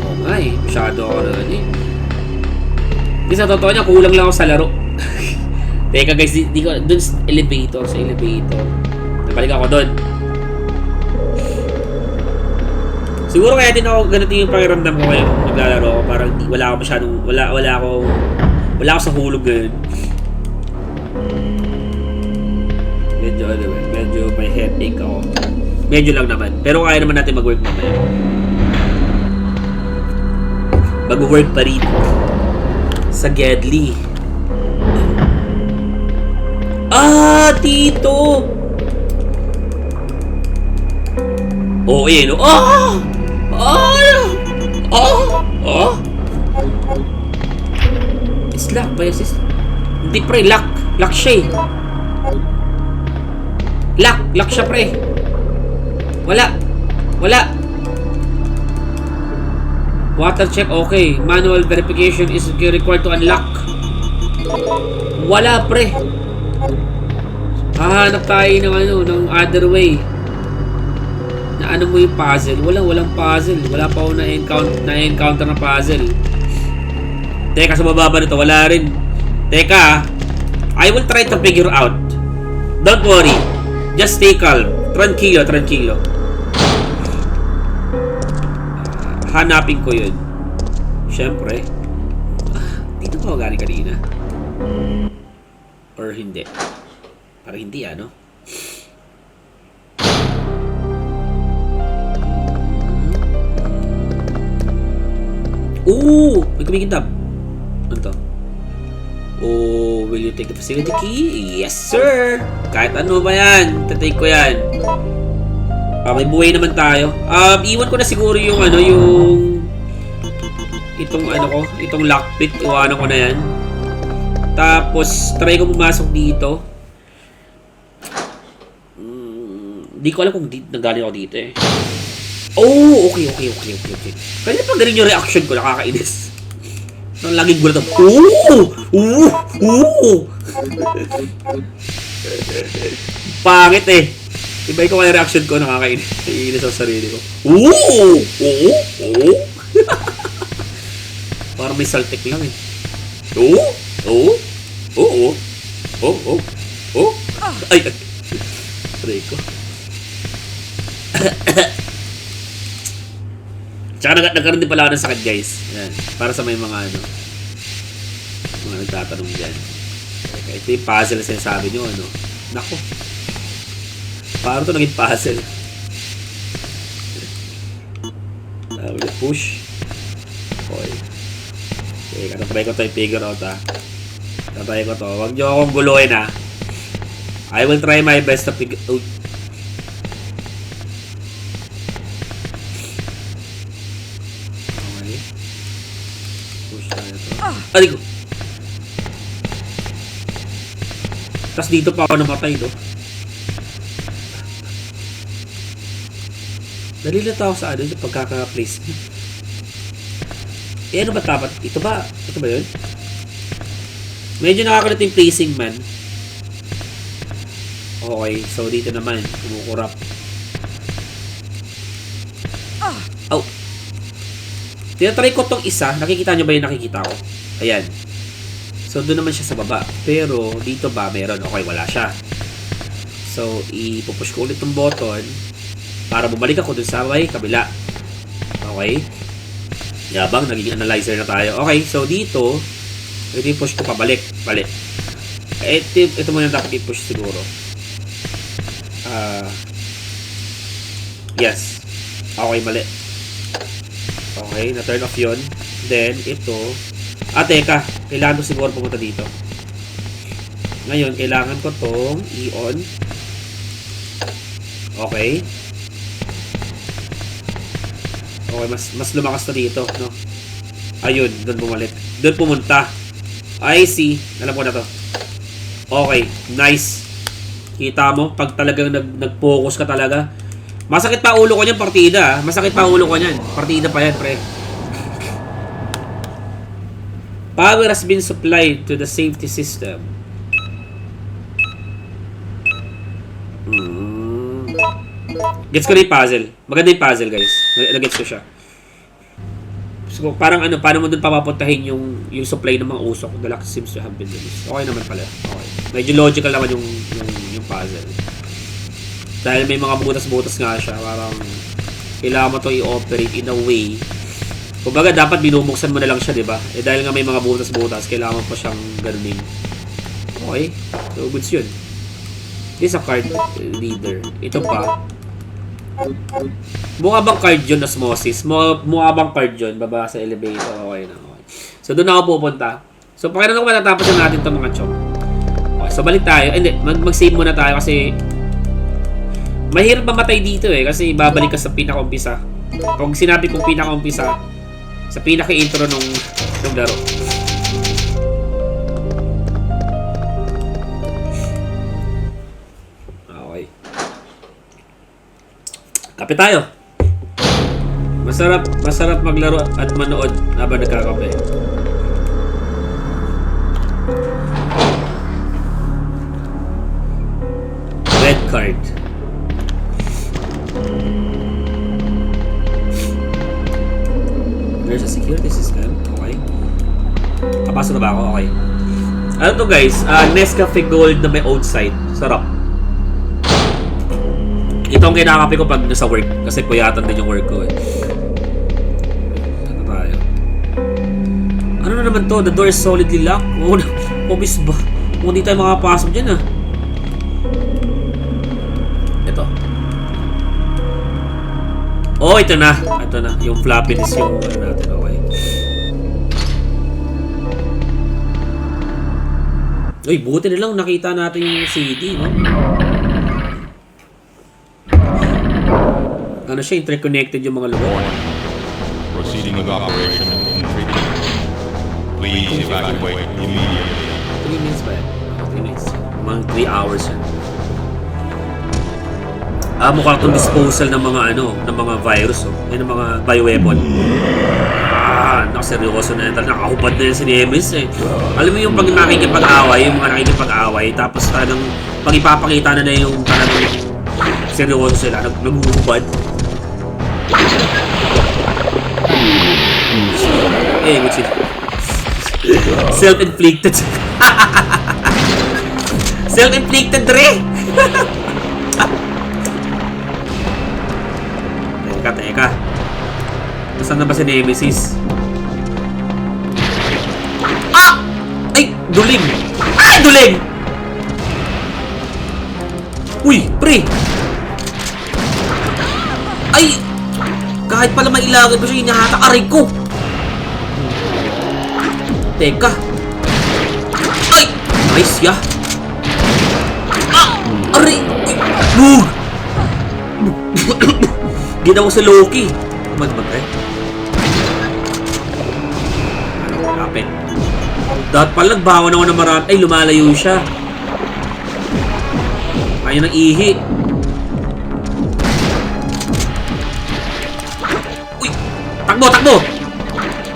Oo nga eh. Masyado ako na ano eh. Di sa totoo niya, kulang lang ako sa laro. Teka guys, di ko, dun sa elevator. Nabalik ako dun. Siguro kaya din ako, ganito yung pakiramdam ko ngayon naglalaro ako. Parang wala ako masyadong, wala ako sa hulog ngayon. Medyo may headache ako. Medyo lang naman. Pero kaya naman natin mag-work mamaya. Mag-work pa rin. Sa Gedli. Dito! Oh, eh, no? It's lock ba yung sis? Hindi, pre. Lock siya eh. Lock siya, pre. Wala. Water check, okay. Manual verification is required to unlock. Wala, pre. Hahanap tayo ng other way. Na ano mo yung puzzle? Walang puzzle. Wala pa ako na-encounter na puzzle. Teka, sa bababa nito, wala rin. Teka, I will try to figure out. Don't worry. Just stay calm. Tranquilo. Hanapin ko yun. Siyempre. Dito pa ako galing kanina. Or hindi. Parang hindi, ano? Ooh! May kumikintab. Ano to? Oh, will you take the facility key? Yes, sir! Kahit ano ba yan? Tatake ko yan. May buhay naman tayo. Iwan ko na siguro yung ano, itong lockpick. Iwanan ko na yan. Tapos, try ko pumasok dito. Di ko alam kung nanggaling ako dito eh. Oh, okay. Kanina pa ganun yung reaction ko, nakakainis. Nang laging gulat ako. Pangit eh. Iba ko kaya reaction ko, nakakainis. Naiinis ang sarili ko. Parang may saltik lang eh. Ay. Aray ko. Tsaka nagkaroon din pala ako ng sakit, guys. Yan. Para sa may mga mga nagtatanong dyan. Ito yung puzzle na sinasabi nyo, ano. Nako. Paano ito naging puzzle? Will you push? Okay. Okay, katapay ko ito yung figure out, ha. Katapay ko ito. Huwag nyo akong guluhin, ha. I will try my best to figure out. Okay. Push tayo ito. Aray ko. Tapos dito pa ako namatay, no? Nalilito ako sa ano, sa pagkaka-place. Ano ba dapat? Ito ba yun? Medyo nakakulit yung placing, man. Okay, so dito naman, kumukurap. Oh. Tinatry ko tong isa. Nakikita nyo ba yung nakikita ko? Ayan. So, doon naman siya sa baba. Pero, dito ba meron? Okay, wala siya. So, ipupush ko ulit tong button para bumalik ako dun sa may kabila. Okay? Yabang, naging analyzer na tayo. Okay, so dito, ito i-push ko pabalik. Balik. Ito muna dapat i-push siguro. Yes. Okay, mali. Okay. Okay, na-turn off yun. Then, ito. Teka. Kailangan ko siguro pumunta dito. Ngayon, kailangan ko tong i-on. Okay. Okay, mas lumakas na dito, no? Ayun, doon bumalik. Doon pumunta. I see. Alam ko na to. Okay, nice. Kita mo, pag talagang nag-focus ka talaga. Masakit pa ulo ko niyan, partida. Masakit pa ulo ko niyan. Partida pa yan, pre. Power has been supplied to the safety system. Gets ko na yung puzzle. Maganda yung puzzle, guys. Nag-gets ko siya. So, parang ano, paano mo dun papapuntahin yung supply ng mga usok? The lock seems to have been released. Okay naman pala. Okay. Medyo logical naman yung puzzle. Dahil may mga butas-butas nga siya. Parang kailangan mo ito i-operate in a way. Kumbaga, dapat binubuksan mo na lang siya, diba? Eh, dahil nga may mga butas-butas, kailangan mo pa siyang ganunin. Okay. So, goods yun. This is a card reader. Ito pa. Mukha bang card yun, Osmosis? Mukha bang card yun? Baba sa elevator. Okay na. Okay. So, doon ako pupunta. So, pakiramdam ko matatapos na natin itong mga chong. Okay, so, balik tayo. Hindi, mag-save muna tayo kasi mahirap mamatay dito eh. Kasi babalik ka sa pinaka-umpisa. Kung sinabi kong pinaka-umpisa, sa pinaka-intro nung laro. Kape tayo. Masarap maglaro at manood habang nagkakape. Red card. There's a security system. Okay. Kapasok na ba ako? Okay. Ano to guys? Nescafe Gold na may oat side. Sarap. Ito ang kinakape ko pag nasa work. Kasi puyatan din yung work ko eh. Ano tayo? Ano na naman to? The door is solidly locked. Oh, obvious ba? Kung hindi tayo makapasok dyan ah. Ito. Oh, ito na. Ito na. Yung floppiness yung ano natin. Okay. Uy, buti na lang nakita natin yung CD, no? Ano siya, interconnected yung mga lugar. Proceeding with operation in 3 minutes. Please evacuate immediately. 3 minutes ba yan? 3 minutes. Mga 3 hours yan. Mukha itong disposal ng mga ano, ng mga virus, oh. Yan ng mga bioweapon. Nakaseryoso na yan. Nakahubad na yan si Nemes eh. Alam mo yung pag nakikipag-away, yung mga nakikipag-away, tapos talagang pag ipapakita na yung talagang seryoso sila, naghuhubad. Eh, what's it? Self-inflicted. Self-inflicted, re! Teka. Nasaan na ba si Nemesis? Ay! Duling! Ay! Duling! Uy! Pre! Ay! Kahit pala mailagay ko siya, hinahatak aray ko! Teka! Ay! Nice ya! Aray! Bug! Ginawa sa Loki! Magmagay. Kapit. Dapat pala nagbawan ako ng marami. Ay, lumalayo siya. Kaya ng ihi. Uy! Takbo!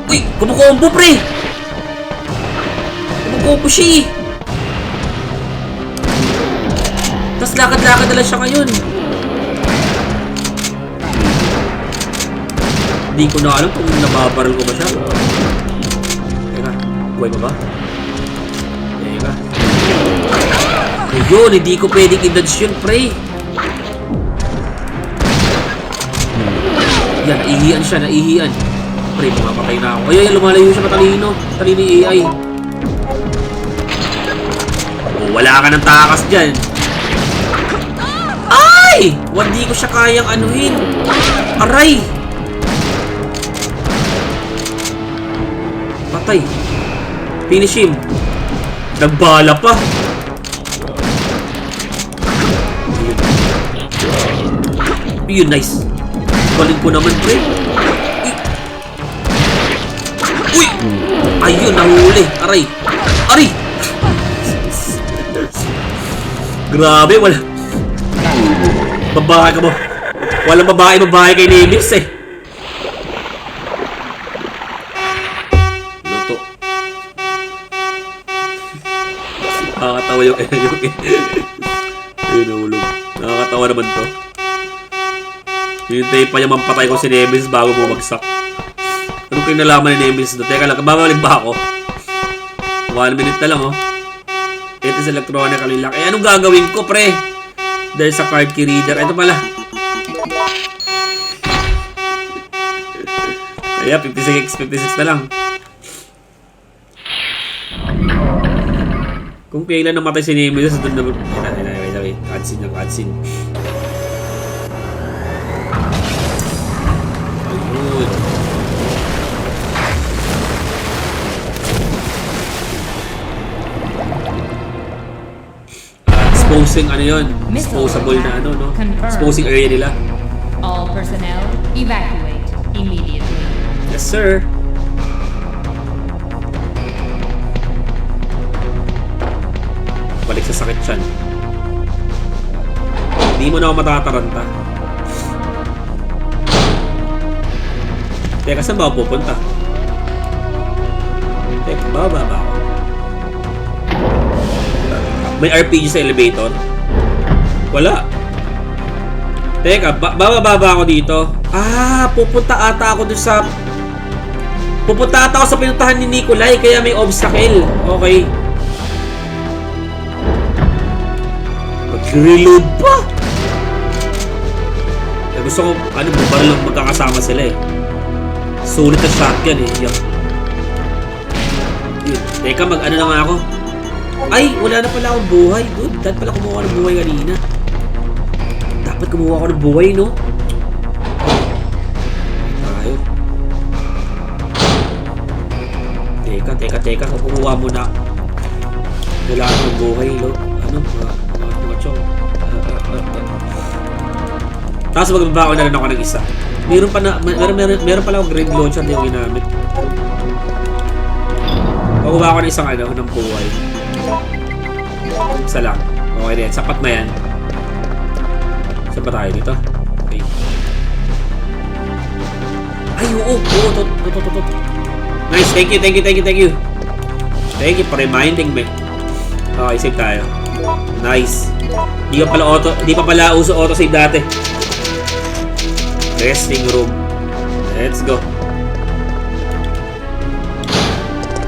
Uy! Kumukombo, pre! Kumukombo siya eh! Tapos lakad-lakad na lang siya ngayon. Hindi ko na alam kung nababaril ko ba siya. Teka, buhay mo ba? Teka. Ayun, hindi ko pwedeng i-dodge yun, pre. Yan, naihian siya, naihian. Pre, mapapatay na ako. Ayun, lumalayo siya, matalino. Talino yung AI. Oh, wala ka ng takas dyan. Ay! Hindi ko siya kayang anuhin. Aray! patay. Finish him. Nagbala pa. Yun, nice. Balik ko naman, pre. Uy! Ayun, nahuli. Aray. Aray! Grabe, wala. Babae ka mo. Walang babae kay Nemesis eh. Luto. Nakakatawa yung nahulog. Nakakatawa naman to. Hintayin pa niya mampatay ko si Nemesis bago bumagsak. Anong kinalaman ni Nemesis doon? Teka lang, babalik ba ako? 1 minute na lang, oh. It is electronically locked. Eh, anong gagawin ko, pre? There's a card key reader. Ito pala. Kaya, 56 na lang. Kung kailan namatay si Nemesis, doon na... Wait. Cutscene. Ayun. Exposing ano yun? Disposable na ano, no? Exposing area nila. All personnel, evacuate immediately. Yes, sir. Balik sa sakit siyan. Hindi mo na ako matataranta. Teka, saan ba ako pupunta? Teka, bababa ako. May RPG sa elevator? Wala. Teka, bababa ako dito. Ah, pupunta ata ako dun sa... Pupunta ata ako sa pinuntahan ni Nikolai, kaya may obstacle. Okay. Mag-reload pa! Eh, gusto ko, ano, parang lang magkakasama sila eh. Sulit na shotgun eh. Yup. Yun. Teka, mag-ano na nga ako. Ay, wala na pala akong buhay. Good. Dapat pala kumuha ng buhay kanina. Dapat kumuha ako ng buhay, no? Tayo. Teka. Kumuha muna. Wala akong buhay, no? Ano? Mga chong. Tapos magbabao na rin ako ng isa. Meron pala akong grade launcher na yung ginamit. Makuha ako ng isang ano, ng buhay. Isa lang. Okay na yan. Sapat na yan. Saan ba tayo dito? Okay. Ay, oo. To. Nice. Thank you. Thank you for reminding me. Okay, save tayo. Nice. Di pa pala uso auto save dati. Resting room. Let's go.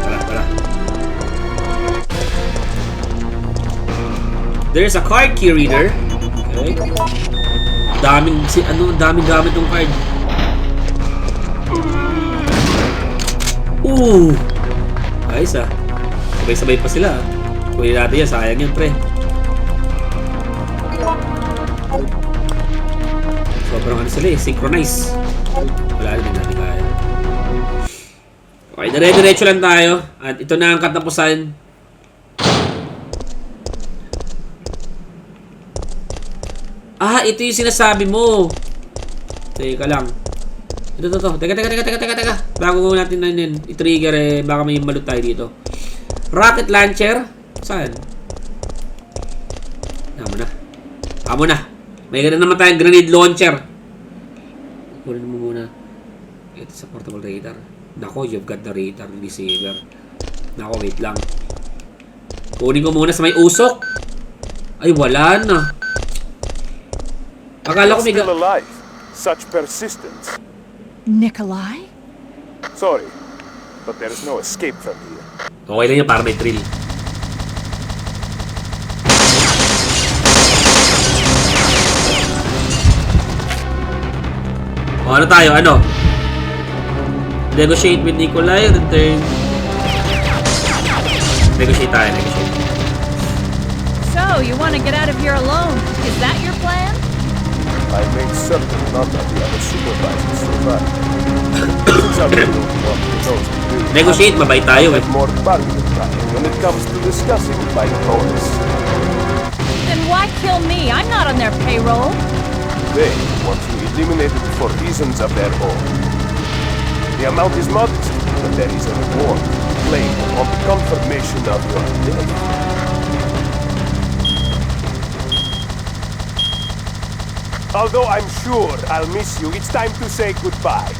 Tara. There's a card key reader. Okay. Daming gamit ng card. Ooh. Ayos ah. Sabay-sabay pa sila. Kunin natin yan. Sayang yan, pre. Sobrang ano sila eh. Synchronize. Wala rin natin kaya. Okay, dire-diretso lang tayo. At ito na ang katapusan. Ah, ito yung sinasabi mo. Teka lang. Ito. Teka. Bago natin na yun. I-trigger eh. Baka may malut tayo dito. Rocket launcher. Saan? Amo na. May ganda naman tayong grenade launcher. Kunin mo muna. Ito sa portable radar. Nako, you've got the radar receiver. Nako, wait lang. Kunin ko muna sa may usok. Ay, wala na. Akala ko may Still alive. Such persistence. Nikolai? Sorry, but there is no escape from here. Okay lang yan para may thrill. O, ano tayo? Ano? Negotiate with Nikolai. Return. Negotiate tayo. So, you want to get out of here alone? Is that your plan? I made certain none of the other supervisors survived. Since I'm the only one who knows the truth, Negotiate, mabait tayo eh. I have more bargaining power when it comes to discussing my bonus. Then why kill me? I'm not on their payroll. They want to eliminate it for reasons of their own. The amount is modest, but there is a reward played on the confirmation of your death. Although I'm sure I'll miss you, it's time to say goodbye.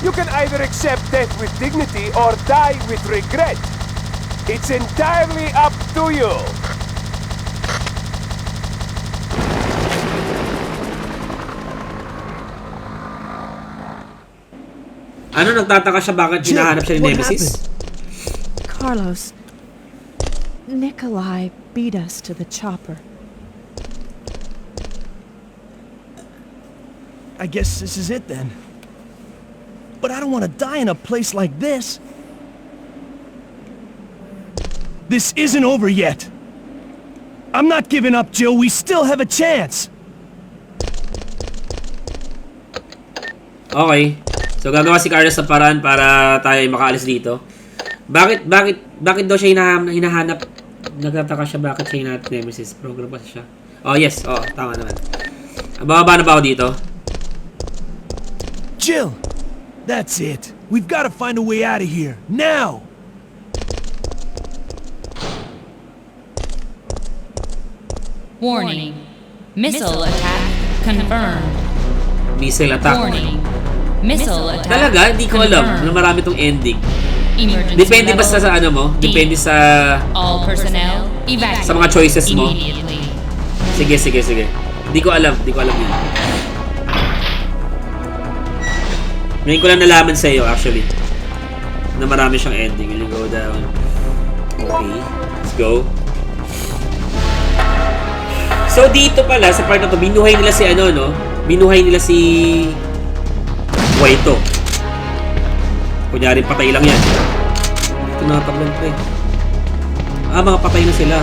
You can either accept death with dignity or die with regret. It's entirely up to you. Ano, nagtataka siya bakit Jill, hinahanap siya ni what Nemesis? Carlos, Nikolai beat us to the chopper. I guess this is it then. But I don't want to die in a place like this. This isn't over yet. I'm not giving up, Jill. We still have a chance. Okay. So gagawa si Carlos sa paraan para tayo ay makaalis dito. Bakit daw siya hinahanap? Nagtataka siya bakit siya hinahanap Nemesis. Program pa siya. Oh yes, oh tama naman. Bababa na ba ako dito? Jill, that's it. We've got to find a way out of here. Now! Warning. Missile attack confirmed. Missile attack. Warning. Missile attack. Talaga? Hindi ko alam na confirmed. marami tong ending. Emergency Depende ba level sa ano mo? D. Depende sa... All personnel evacuate Sa mga choices mo. immediately. Sige. Hindi ko alam yun. Ngayon ko lang nalaman sa iyo actually. Na marami siyang ending. We'll go down. Okay. Let's go. So dito pala sa part na to, binuhay nila si ano no? Binuhay nila si Waito. Kunyari patay lang yan. Dito nakatablog pa eh. Mga patay na sila.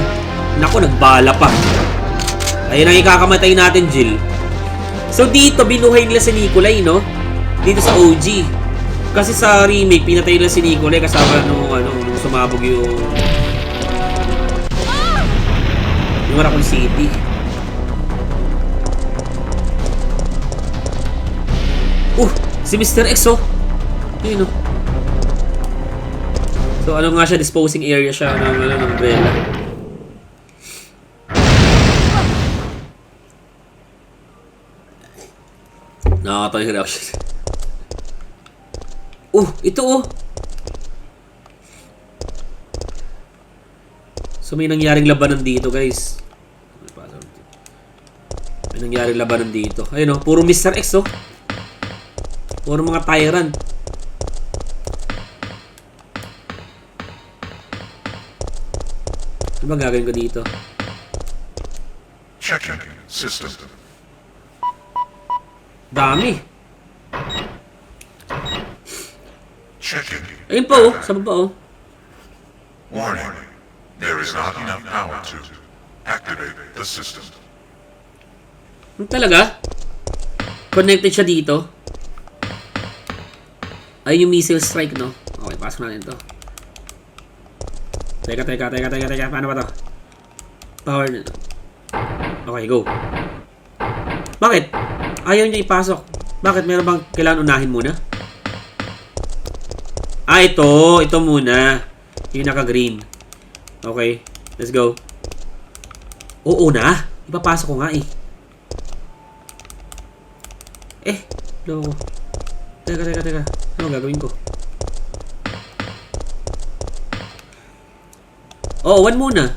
Naku, nagbala pa. Ayun ang ikakamatay natin, Jill. So dito, binuhay nila si Nikolai, no? Dito sa OG. Kasi sa remake, pinatay nila si Nikolai kasama nung sumabog yung Raccoon City. Si Mr. X, oh. Yun, oh. So, ano nga siya, disposing area siya ng umbrella. Nakakatawa yung reaction. Ito, oh. So, may nangyaring labanan dito, guys. May nangyaring labanan dito. Ayun, oh. Puro Mr. X, oh. Puro mga tyrant. Ano ba gagawin ko dito? Checking system. Dami. Checking. Ayun pa oh. Sa baba oh. Warning. There is not enough power to activate the system. Talaga? Connected siya dito? Ayun yung missile strike, no? Okay, pasok natin to. Teka. Paano ba to? Power na. Okay, go. Bakit? Ayaw niya ipasok. Bakit? Meron bang kailangan unahin muna? Ito. Ito muna. Yung naka-green. Okay. Let's go. Oo na. Ipapasok ko nga eh. Loko. Teka. Ano gagawin ko? One muna.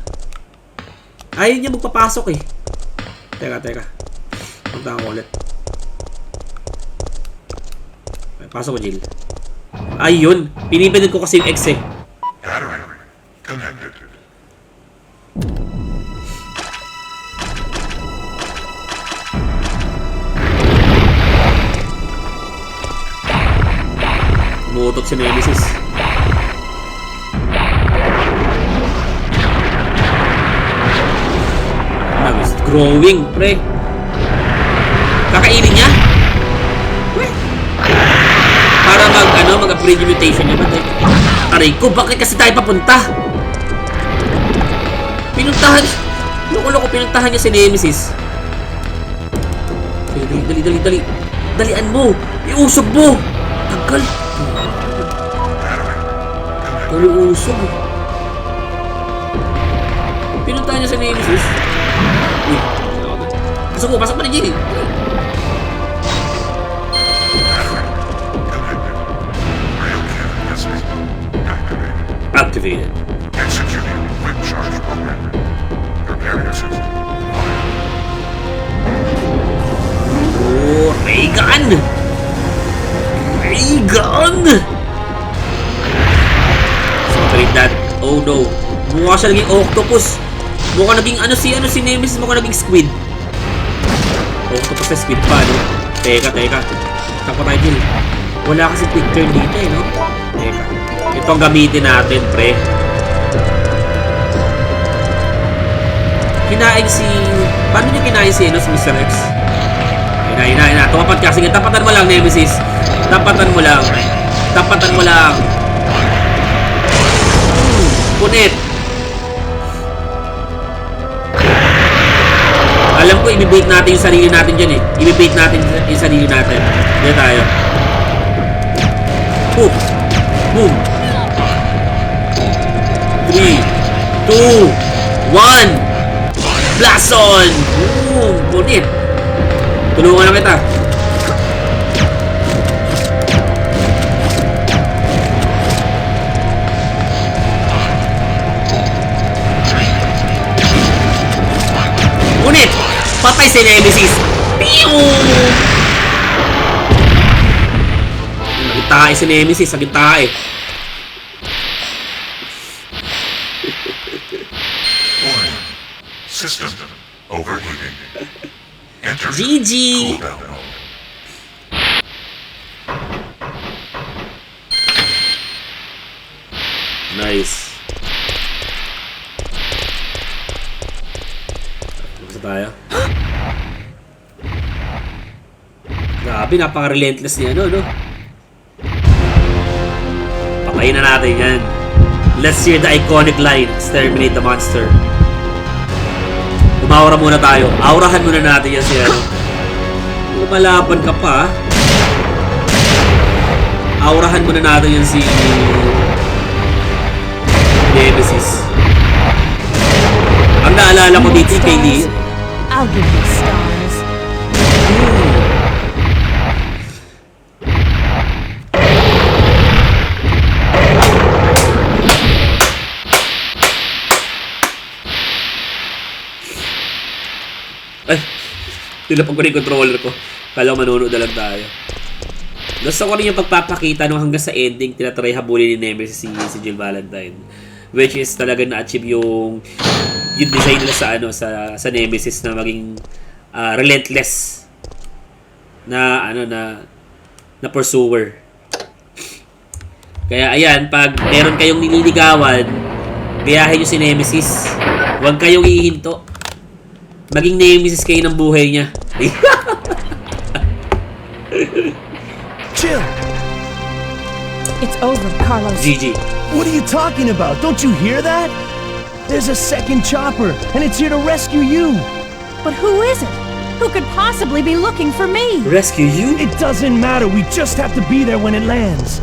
Ayaw niya magpapasok eh. Teka. Punta ko ulit. Okay, pasok ko, Jill. Ayun. Pinipindot ko kasi yung X eh. Battery connected. Umuutot si Nemesis. It's growing, pre. Kakainin niya? ma-upgrade yung mutation niya. Ba't aray ko, bakit kasi tayo papunta? Pinuntahan. Loko-loko, pinuntahan niya si Nemesis. Dali. Dalian mo. Iusog mo. Tagal. Dali usog. Pinuntahan niya si Nemesis. Uy. Pasok pa ni Jenny. Activated. Executing quick charge program. Prepare yourself. Oh, ray gun! Ray gun! Something like that. Oh no. Mukha siya naging octopus. Mukha naging si Nemesis, mukha naging squid. Octopus na squid pa, no? Teka. Takpa tayo din. Wala kasi quick turn dito, no? Teka. Ito ang gamitin natin, pre. Kinain si... Paano niya kinain si Mr. X? Hina. Tumapat ka. Sige, tapatan mo lang, Nemesis. Tapatan mo lang. Punit. Alam ko, ibibait natin yung sarili natin dyan eh. Ibibait natin yung sarili natin. Dito tayo. Boom. 3, 2, 1. Blast on! Boom! Punit. Tulungan na kita. Punit! Patay si Nemesis! Piu! Nagtae si Nemesis. Nagtae. Warning. System overheating. Enter GG! cooldown mode. Nice. Basta tayo. Grabe, napaka-relentless niya, no? Patayin na natin yan. Let's hear the iconic line. Exterminate the monster. Umaura muna tayo. Aurahan muna natin yan siya, no? Lumalaban ka pa, aurahan muna natin yan si Nemesis. Ang naalala ko dito kay Lee. I'll give you stars. Ay, tinapag ko na yung controller ko. Kala ko manonood na lang tayo. Gusto ko rin yung pagpapakita nung hanggang sa ending, tinatry habulin ni Nemesis si Jill Valentine. Which is talaga na-achieve yung design nila sa Nemesis na maging relentless na na pursuer. Kaya ayan, pag meron kayong nililigawan, biyahe nyo si Nemesis. Huwag kayong hihinto. Maging Nemesis kayo ng buhay niya. Chill. It's over, Carlos. GG. What are you talking about? Don't you hear that? There's a second chopper, and it's here to rescue you. But who is it? Who could possibly be looking for me? Rescue you? It doesn't matter. We just have to be there when it lands.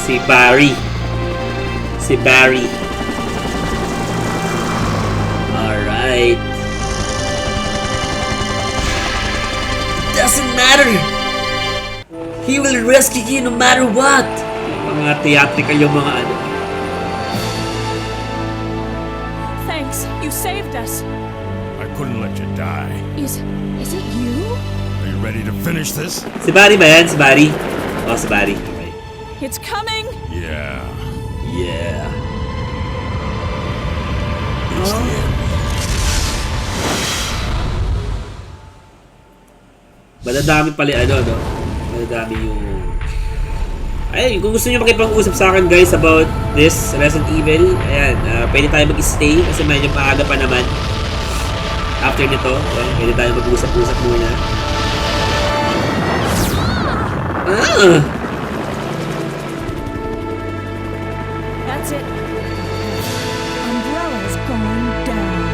Si Barry. Alright. Doesn't matter. He will rescue you no matter what. Mga theatrical yung mga ano. Thanks, you saved us. I couldn't let you die. Is it you? Are you ready to finish this? Si Barry ba yan? Si Barry? Oh, si Barry. Okay. It's coming. Yeah. Yeah. It's the end. Madadami pala ano, no? Madadami yung... Ayun, kung gusto nyo makipag-usap sa akin guys about this Resident Evil, ayan, pwede tayo mag-stay kasi medyo maaga pa naman. After nito, pwede tayo mag-usap-usap muna. That's it. Umbrella's going down.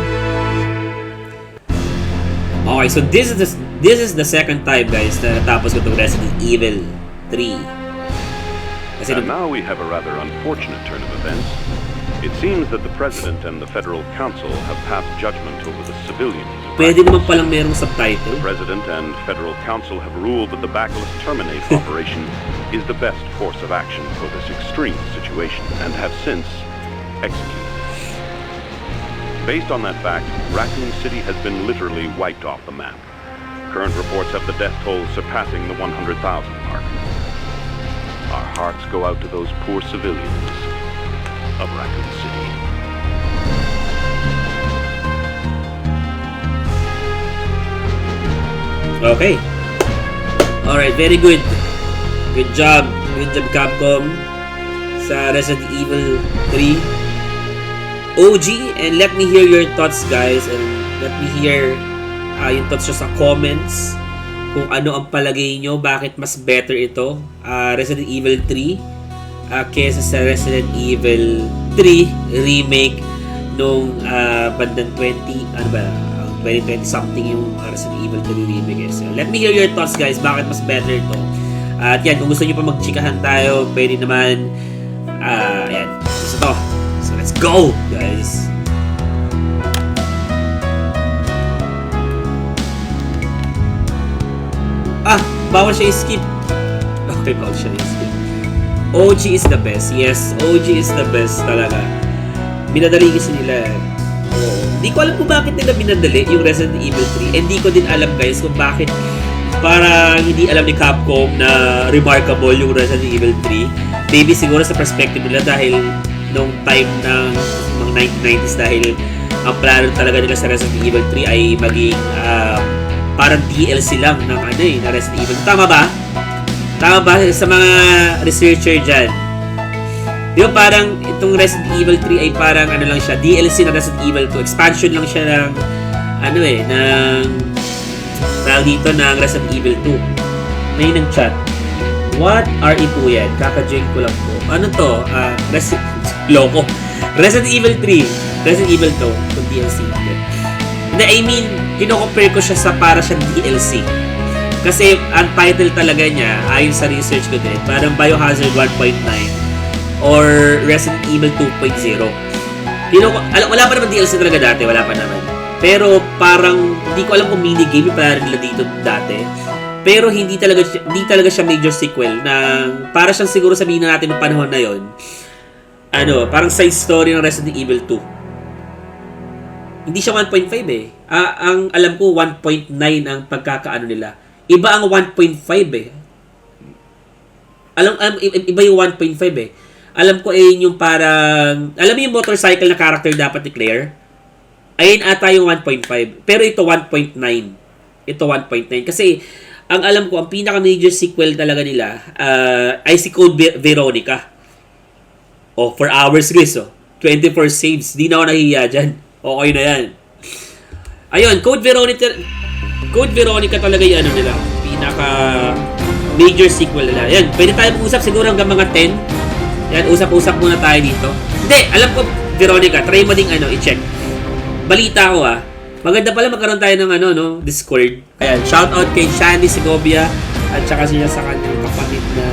Okay, so this is the second time, guys, na natapos ko itong Resident Evil 3. Kasi And now we have a rather unfortunate turn of events. It seems that the President and the Federal Council have passed judgment over the civilians. pwede naman palang merong subtitle. The President and Federal Council have ruled that the Bacillus Terminate operation is the best course of action for this extreme situation, and have since executed. Based on that fact, Raccoon City has been literally wiped off the map. Current reports have the death toll surpassing the 100,000 mark. Our hearts go out to those poor civilians of Raccoon City. Okay. Alright, very good. Good job. Good job, Capcom. Sa Resident Evil 3 OG. And let me hear your thoughts, guys. And let me hear yung thoughts nyo sa comments. Kung ano ang palagay nyo. Bakit mas better ito. Resident Evil 3 kesa sa Resident Evil 3 remake nung bandang 2020 something yung Resident Evil 3 remake. So, let me hear your thoughts, guys. Bakit mas better ito? At yan, kung gusto nyo pa magchikahan tayo, pwede naman yan, gusto to. So let's go, guys. Bawal siya i-skip. Okay, bawal siya i-skip. OG is the best. Yes, OG is the best talaga. Binadali kasi nila. Hindi ko alam kung bakit nila binadali yung Resident Evil 3. And di ko din alam, guys, kung bakit parang hindi alam ni Capcom na remarkable yung Resident Evil 3. Maybe siguro sa perspective nila dahil nung time ng mga 1990s, dahil ang plano talaga nila sa Resident Evil 3 ay maging parang DLC lang ng na Resident Evil. Tama ba? Tama ba sa mga researcher dyan? Di ba parang itong Resident Evil 3 ay parang ano lang siya, DLC ng Resident Evil 2. Expansion lang siya ng ng tawag dito ng Resident Evil 2. May nag-chat. What RE2 yan? Kaka-join ko lang po. Ano to? Loko. Resident Evil 3. Resident Evil 2. Kung DLC. Hindi, I mean, kino-compare ko siya sa para siyang DLC. Kasi ang title talaga niya, ayon sa research ko din, parang Biohazard 1.9 or Resident Evil 2.0. Wala pa naman DLC talaga dati, wala pa naman. Pero parang, hindi ko alam kung minigame yung parang nila dito dati. Pero hindi talaga siya major sequel na para siyang siguro sabihin na natin ng panahon na yon. Parang side story ng Resident Evil 2. Hindi siya 1.5 eh. Ang alam ko 1.9 ang pagkakaano nila. Iba ang 1.5 eh. Iba yung 1.5 eh. Alam ko yung parang, alam mo yung motorcycle na character dapat ni Claire? Ayun ata yung 1.5. Pero ito 1.9. Ito 1.9. Kasi, ang alam ko, ang pinaka-major sequel talaga nila ay si Code Veronica. 4 hours guys, 24 saves. Di na ako nahihiya dyan. Okay na yan. Ayun, Code Veronica talaga yung nila. Pinaka-major sequel nila. Yan, pwede tayo mag-usap siguro hanggang mga 10. Yan, usap-usap muna tayo dito. Hindi, alam ko, Veronica, try mo ding i-check. Balita ko maganda pala magkaroon tayo ng Discord. Ayan, shoutout kay Shani Segovia at saka siya sa kanyang kapatid na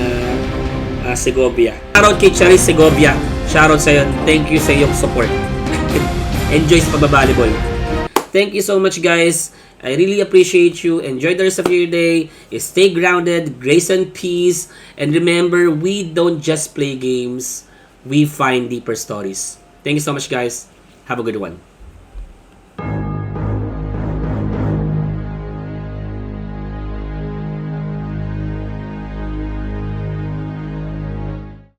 Segovia. Shoutout kay Charis Segovia. Shoutout sa'yo. Thank you sa iyong support. Enjoy sa pagbabalibol. Thank you so much, guys. I really appreciate you. Enjoy the rest of your day. Stay grounded, grace and peace. And remember, we don't just play games. We find deeper stories. Thank you so much, guys. Have a good one.